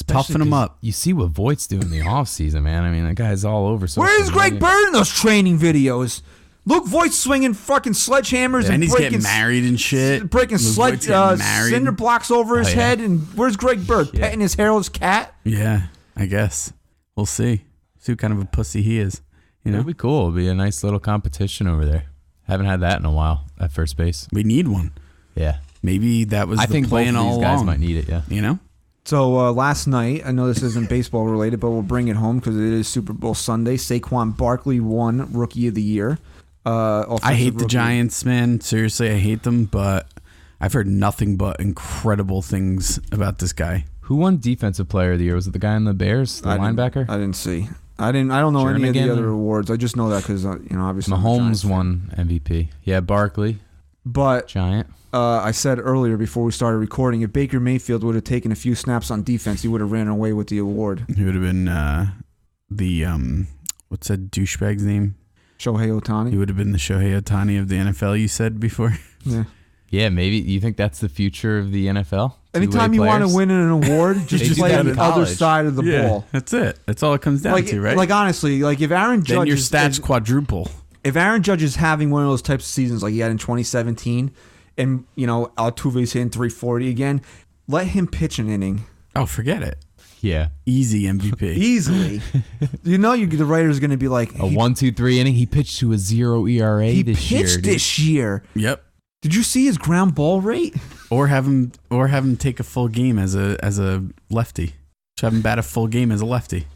Toughen him up. You see what Voigt's doing in the offseason, man. I mean, that guy's all over. Where's Greg Bird in those training videos? Luke Voigt's swinging fucking sledgehammers and he's getting married and shit. Breaking cinder blocks over his head. And where's Greg Bird? Petting his hairless cat? Yeah, I guess. We'll see. See what kind of a pussy he is. It'd be cool. It'd be a nice little competition over there. Haven't had that in a while at first base. We need one. Yeah. Maybe that was the plan all along. I think both of these guys might need it, yeah. So last night, I know this isn't baseball related, but we'll bring it home because it is Super Bowl Sunday. Saquon Barkley won Rookie of the Year. I hate the Giants, man. Seriously, I hate them, but I've heard nothing but incredible things about this guy. Who won Defensive Player of the Year? Was it the guy in the Bears, the linebacker? I didn't see. I don't know any of the other awards. I just know that because obviously Mahomes won MVP. Yeah, Barkley. But Giant. I said earlier before we started recording, if Baker Mayfield would have taken a few snaps on defense, he would have ran away with the award. He would have been what's that douchebag's name? Shohei Ohtani. He would have been the Shohei Ohtani of the NFL, you said before. Yeah. Yeah, maybe. You think that's the future of the NFL? Anytime you want to win an award, just play on the other side of the ball. That's it. That's all it comes down to, right? Like, honestly, if Aaron Judge... Then your stats quadruple. If Aaron Judge is having one of those types of seasons like he had in 2017, and, Altuve's hitting 340 again, let him pitch an inning. Oh, forget it. Yeah. Easy MVP. Easily. The writer's going to be like... A 1-2-3 inning. He pitched to a 0 ERA this year. He pitched this year. Yep. Did you see his ground ball rate? Or have him take a full game as a lefty. Just have him bat a full game as a lefty.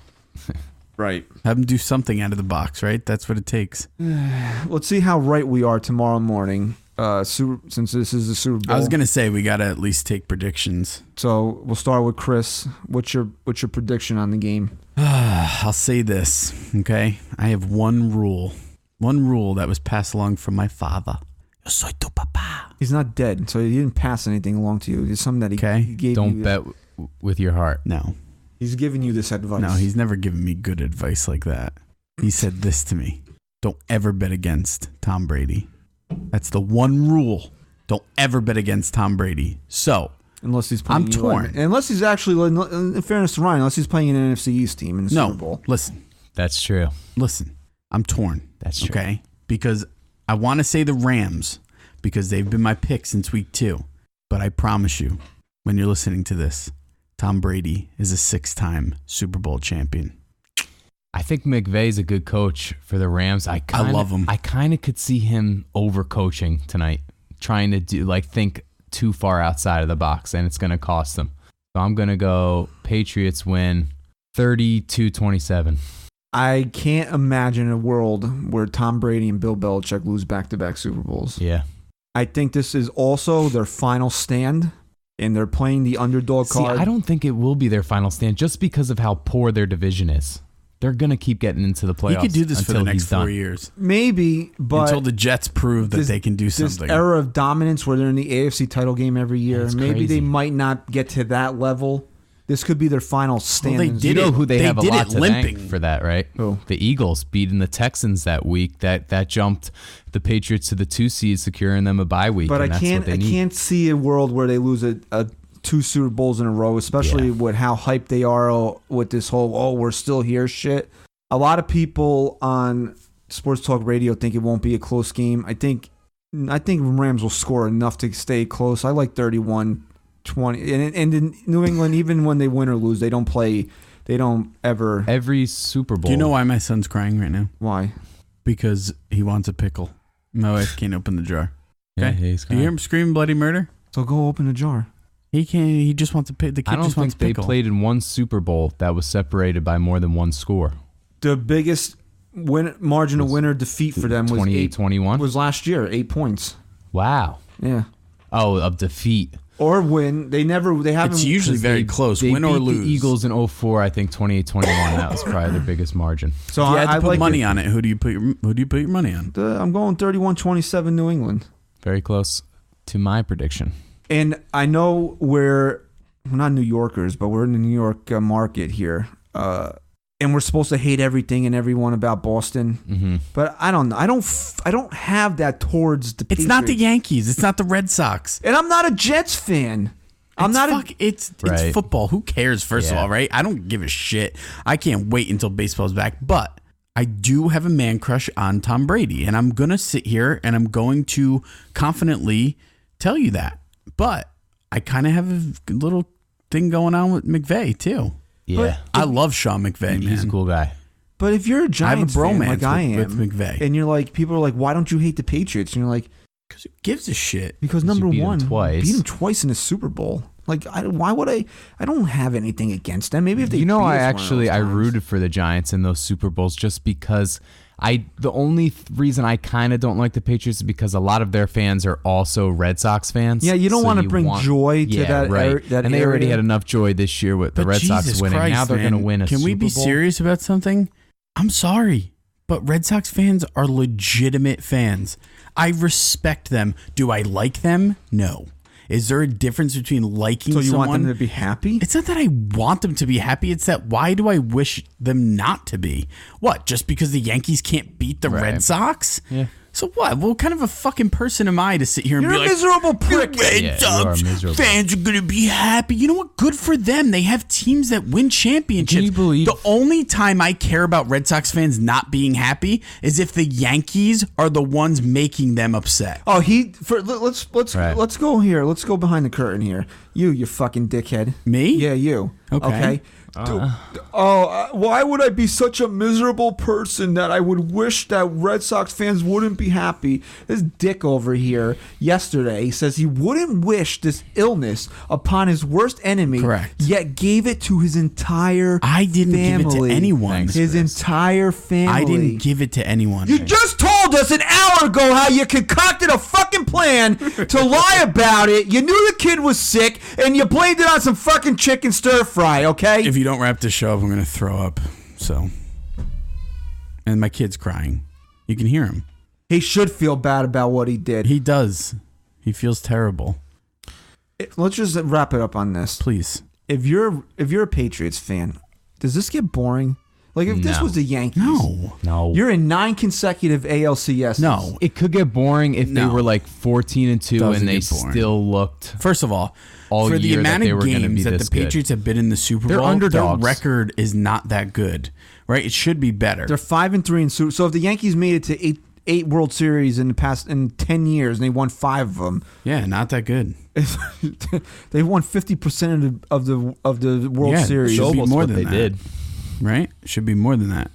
Right. Have them do something out of the box, right? That's what it takes. Let's see how right we are tomorrow morning. Since this is the Super Bowl. I was gonna say we gotta at least take predictions. So we'll start with Chris. What's your prediction on the game? I'll say this, okay? I have one rule that was passed along from my father. Yo soy tu papá. He's not dead, so he didn't pass anything along to you. It's something that he gave you. Don't bet with your heart. No. He's giving you this advice. No, he's never given me good advice like that. He said this to me. Don't ever bet against Tom Brady. That's the one rule. Don't ever bet against Tom Brady. So, unless he's playing I'm torn. Unless he's actually, in fairness to Ryan, unless he's playing an NFC East team in the Super Bowl. Listen. That's true. Listen. I'm torn. That's true. Okay? Because I want to say the Rams because they've been my pick since week 2. But I promise you, when you're listening to this, Tom Brady is a 6-time Super Bowl champion. I think McVay's a good coach for the Rams. I love him. I kind of could see him overcoaching tonight, trying to think too far outside of the box, and it's going to cost them. So I'm going to go Patriots win 32-27. I can't imagine a world where Tom Brady and Bill Belichick lose back-to-back Super Bowls. Yeah. I think this is also their final stand, and they're playing the underdog card. See, I don't think it will be their final stand just because of how poor their division is. They're going to keep getting into the playoffs. He could do this for the next 4 done. years. Maybe, but until the Jets prove that they can do something. This era of dominance where they're in the AFC title game every year, maybe crazy. they might not get to that level. This could be their final stand. Well, they did You know it. who they have a did lot it to limping. thank for that, right? Who? The Eagles beating the Texans that week. That jumped the Patriots to the 2 seed, securing them a bye week. But and I can't see a world where they lose a 2 Super Bowls in a row, especially with how hyped they are with this whole we're still here shit. A lot of people on Sports Talk Radio think it won't be a close game. I think Rams will score enough to stay close. I like 31-20. And in New England, even when they win or lose, they don't ever. Every Super Bowl. Do you know why my son's crying right now? Why? Because he wants a pickle. My wife can't open the jar. Yeah, Okay? he's Do you hear him scream bloody murder? So go open the jar. He can't. He just wants a pickle. The kid I don't just wants think they pickle. played in one Super Bowl that was separated by more than one score. The biggest margin of winner defeat for them was 28-21? was last year, 8 points. Wow. Yeah. Oh, of defeat. Or win. They haven't. It's usually very close, They win or beat lose. the Eagles in 04, I think 28-21. That was probably their biggest margin. So If you had to put like money on it. Who do you put your money on? I'm going 31-27 New England. Very close to my prediction. And I know we're not New Yorkers, but we're in the New York market here. And we're supposed to hate everything and everyone about Boston. Mm-hmm. But I don't have that towards the It's not the Patriots. Yankees. It's not the Red Sox. And I'm not a Jets fan. It's Right. football. Who cares? First of Yeah. all, right? I don't give a shit. I can't wait until baseball's back. But I do have a man crush on Tom Brady, and I'm gonna sit here and I'm going to confidently tell you that. But I kind of have a little thing going on with McVay too. Yeah. I love Sean McVay. He's man. a cool guy. But if you're a I have a Giants fan bromance like I am, with McVay. and you're like, people are like, why don't you hate the Patriots? And you're like, Because who gives a shit? because you number beat 'em one, twice. beat them twice in the Super Bowl. Like, why would I? I don't have anything against them. Maybe if they, You know, beat I us one of actually those I times. rooted for the Giants in those Super Bowls just because the only reason I kind of don't like the Patriots is because a lot of their fans are also Red Sox fans. Yeah, you don't So want to bring joy to that. right. That and they already area. had enough joy this year with the But Red Sox Jesus winning. Christ, Now they're man. going to win a Can Super we be Bowl. serious about something? I'm sorry, but Red Sox fans are legitimate fans. I respect them. Do I like them? No. Is there a difference between liking So you someone? want them to be happy? It's not that I want them to be happy. It's that why do I wish them not to be? What, just because the Yankees can't beat the Red Right. Sox? Yeah. So what? What kind of a fucking person am I to sit here and You're be a like, miserable prick. "The Red Yeah, you Sox are miserable. fans are going to be happy." You know what? Good for them. They have teams that win championships. Can you believe- The only time I care about Red Sox fans not being happy is if the Yankees are the ones making them upset. Oh, let's Right. let's go here. Let's go behind the curtain here. You fucking dickhead. Me? Yeah, you. Okay. Why would I be such a miserable person that I would wish that Red Sox fans wouldn't be happy? This dick over here yesterday says he wouldn't wish this illness upon his worst enemy. Correct. Yet gave it to his entire I didn't give it to anyone. Thanks, his Chris. entire family. I didn't give it to anyone. You just told us an hour ago how you concocted a fucking plan to lie about it. You knew the kid was sick, and you blamed it on some fucking chicken stir fry, okay? If you don't wrap this show up, I'm going to throw up. So, and my kid's crying. You can hear him. He should feel bad about what he did. He does. He feels terrible. Let's just wrap it up on this. Please. If you're a Patriots fan, does this get boring? Like if this No. was the Yankees, No. you're in 9 consecutive ALCS. No. It could get boring if they No. were like 14-2 Doesn't and they get boring. still looked. First of all, All for the year that amount they of were gonna games be that this the good. Patriots have been in the Super They're Bowl, underdogs. their record is not that good, right? It should be better. They're 5-3 in Super. So if the Yankees made it to eight World Series in 10 years and they won 5 of them, Yeah, not that good. they won 50% of the World Yeah, Series. should be Almost more what than they that. did. Right? Should be more than that.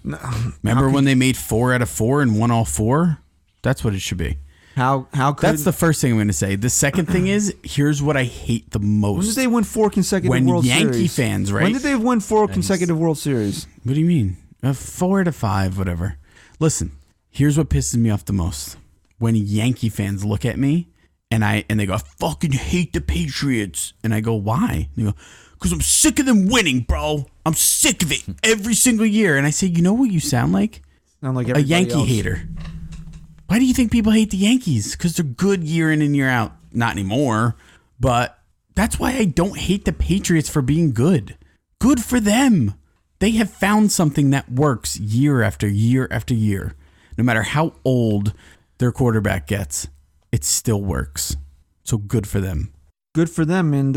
Remember when they made 4 out of 4 and won all 4? That's what it should be. How could That's the first thing I'm going to say. The second thing is, here's what I hate the most. when did they win 4 consecutive When World Yankee Series? fans, right? When did they win 4 consecutive World Series? What do you mean? 4 to 5, whatever. Listen, here's what pisses me off the most. When Yankee fans look at me and they go, I fucking hate the Patriots. And I go, why? And they go, because I'm sick of them winning, bro. I'm sick of it every single year. And I say, you know what you sound like? Sound like A everybody Yankee else. hater. Why do you think people hate the Yankees? Because they're good year in and year out. Not anymore. But that's why I don't hate the Patriots for being good. Good for them. They have found something that works year after year after year. No matter how old their quarterback gets, it still works. So good for them. Good for them and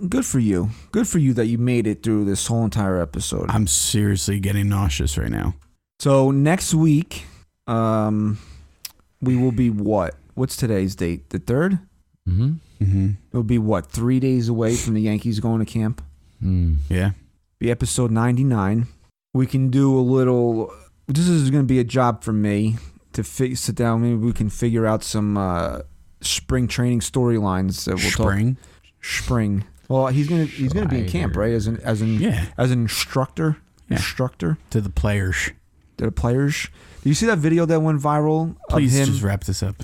good for you. Good for you that you made it through this whole entire episode. I'm seriously getting nauseous right now. So next week, we will be what? What's today's date? The 3rd? Mm-hmm. Mm-hmm. It'll be what? 3 days away from the Yankees going to camp. Yeah. Be episode 99. We can do a little. This is going to be a job for me to sit down. Maybe we can figure out some spring training storylines that we'll talk. Spring. Well, he's gonna be in camp, right? As an instructor. Yeah. Instructor To the players. to the players. Did you see that video that went viral? Please of him? just wrap this up.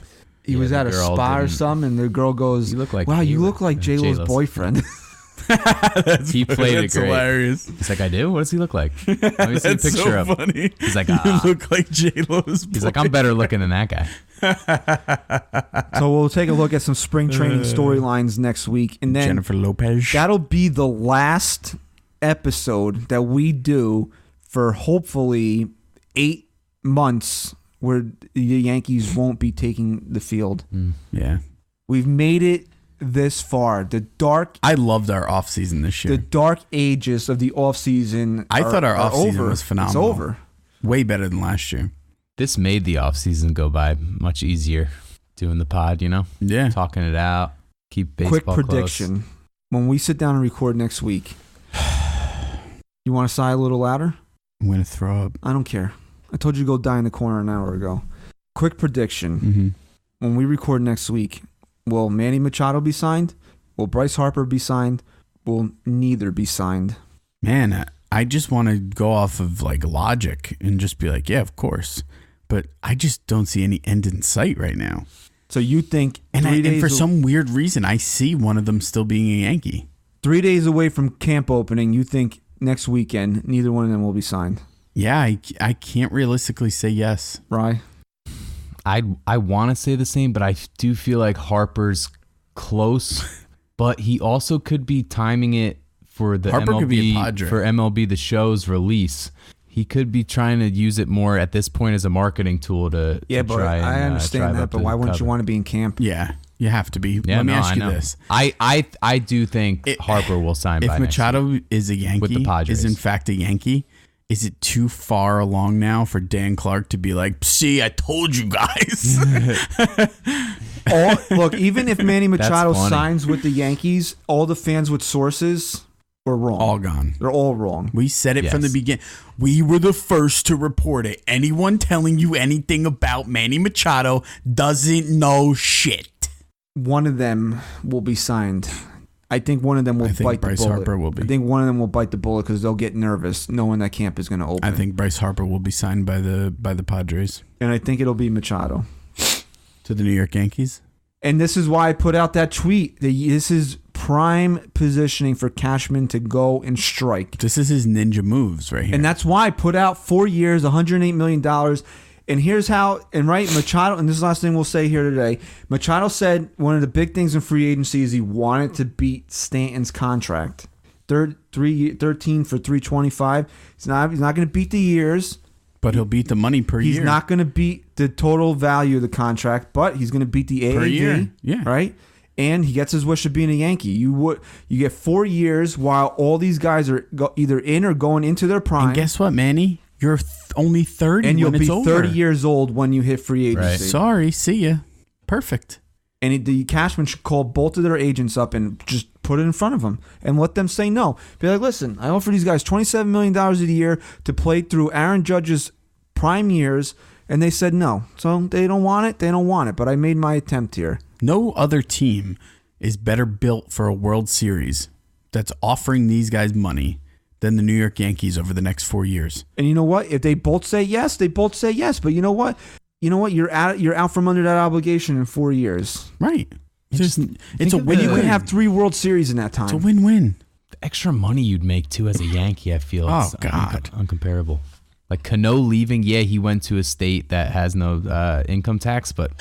He Yeah, was the at a girl spa or didn't- something, and the girl goes, You look like "Wow, you J-Lo." look like J-Lo's J-Lo's. boyfriend." He played it That's great. hilarious. He's like, I do? What does he look like? Let me see a That's picture so of him. funny. He's like, You ah. look like J-Lo's. He's like, I'm better looking than that guy. So we'll take a look at some spring training storylines next week, and then Jennifer Lopez. that'll be the last episode that we do for hopefully 8 months where the Yankees won't be taking the field. Yeah. We've made it this far. I loved our off season this The year. dark ages of the offseason. I thought our are offseason over. was phenomenal. It's over. Way better than last year. This made the offseason go by much easier doing the pod, you know? Yeah. Talking it out. Keep baseball Quick prediction. When we sit down and record next week, you want to sigh a little louder? I'm going to throw up. I don't care. I told you to go die in the corner an hour ago. Quick prediction. Mm-hmm. When we record next week, will Manny Machado be signed? Will Bryce Harper be signed? Will neither be signed? Man, I just want to go off of like logic and just be like, yeah, of course. But I just don't see any end in sight right now. So you think And, 3 days for some weird reason, I see one of them still being a Yankee. 3 days away from camp opening, you think next weekend neither one of them will be signed? Yeah, I can't realistically say yes. Right? I want to say the same, but I do feel like Harper's close, but he also could be timing it for the Harper could be a MLB Padre. for MLB the show's release. He could be trying to use it more at this point as a marketing tool to try and, I drive understand that. up But the why wouldn't you cover. want to be in camp? Yeah, you have to be. Yeah, Let me no, ask I you know. this. I do think Harper will sign If by next Machado week. is a Yankee, With the Padres. is in fact a Yankee, is it too far along now for Dan Clark to be like, see, I told you guys? Look, even if Manny Machado funny. signs with the Yankees, all the fans with sources were wrong. All gone. They're all wrong. We said it from the Yes. beginning. We were the first to report it. Anyone telling you anything about Manny Machado doesn't know shit. One of them will be signed. I think one of them will I think bite Bryce the bullet. Harper will be. I think one of them will bite the bullet because they'll get nervous knowing that camp is going to open. I think Bryce Harper will be signed by the Padres And I think it'll be Machado. to the New York Yankees. And this is why I put out that tweet. This is prime positioning for Cashman to go and strike. This is his ninja moves right here. And that's why I put out 4 years, $108 million. And here's how, Machado, and this is the last thing we'll say here today. Machado said one of the big things in free agency is he wanted to beat Stanton's contract. 13 for $325. He's not going to beat the years. but he'll beat the money per year. He's not going to beat the total value of the contract, but he's going to beat the Per AAV. year, yeah. Right? And he gets his wish of being a Yankee. You get 4 years while all these guys are either in or going into their prime. And guess what, Manny? You're only 30 and you'll when it's be over. 30 years old when you hit free agency. Right. Sorry, see ya. Perfect. And the Cashman should call both of their agents up and just put it in front of them and let them say no. Be like, listen, I offer these guys $27 million a year to play through Aaron Judge's prime years, and they said no. So they don't want it. They don't want it. But I made my attempt here. No other team is better built for a World Series that's offering these guys money than the New York Yankees over the next 4 years. And you know what? If they both say yes, they both say yes. But you know what? You're out from under that obligation in 4 years. Right. It's a And win. you could have 3 World Series in that time. It's a win-win. The extra money you'd make too as a Yankee, I feel. Oh, is God. uncomparable. Like Cano leaving, yeah, he went to a state that has no income tax, but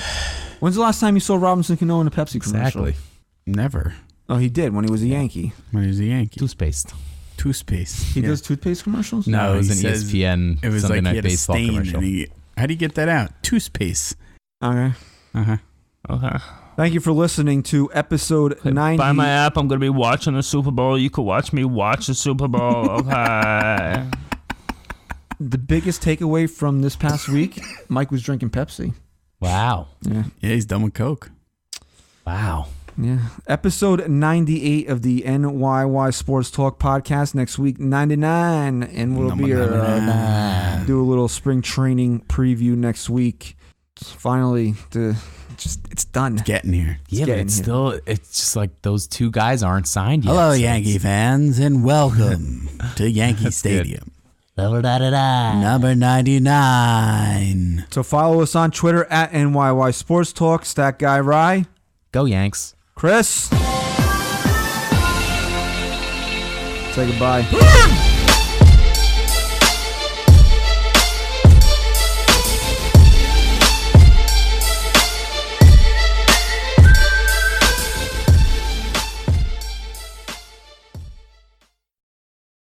When's the last time you saw Robinson Cano in a Pepsi commercial? exactly. Never. Oh, he did when he was a Yankee. When he was a Yankee. Toothpaste. Toothpaste. He does toothpaste commercials? No, it was he an says ESPN It was Sunday like he Night had a Baseball stain. commercial. How do you get that out? Toothpaste. Okay. Uh-huh. Okay. Thank you for listening to episode 90. Buy my app. I'm going to be watching the Super Bowl. You could watch me watch the Super Bowl. Okay. The biggest takeaway from this past week, Mike was drinking Pepsi. Wow. Yeah. Yeah, he's done with Coke. Wow. Yeah. Episode 98 of the NYY Sports Talk podcast. Next week, 99. And we'll Number be 99. do a little spring training preview next week. Finally, it's done. Getting here. Yeah, but getting it's here. still, it's just like those two guys aren't signed yet. Hello, so Yankee it's- fans, and welcome to Yankee That's good. Stadium. Number 99. So follow us on Twitter at NYY Sports Talk. Stat Guy Rye. Go Yanks. Chris. Say goodbye.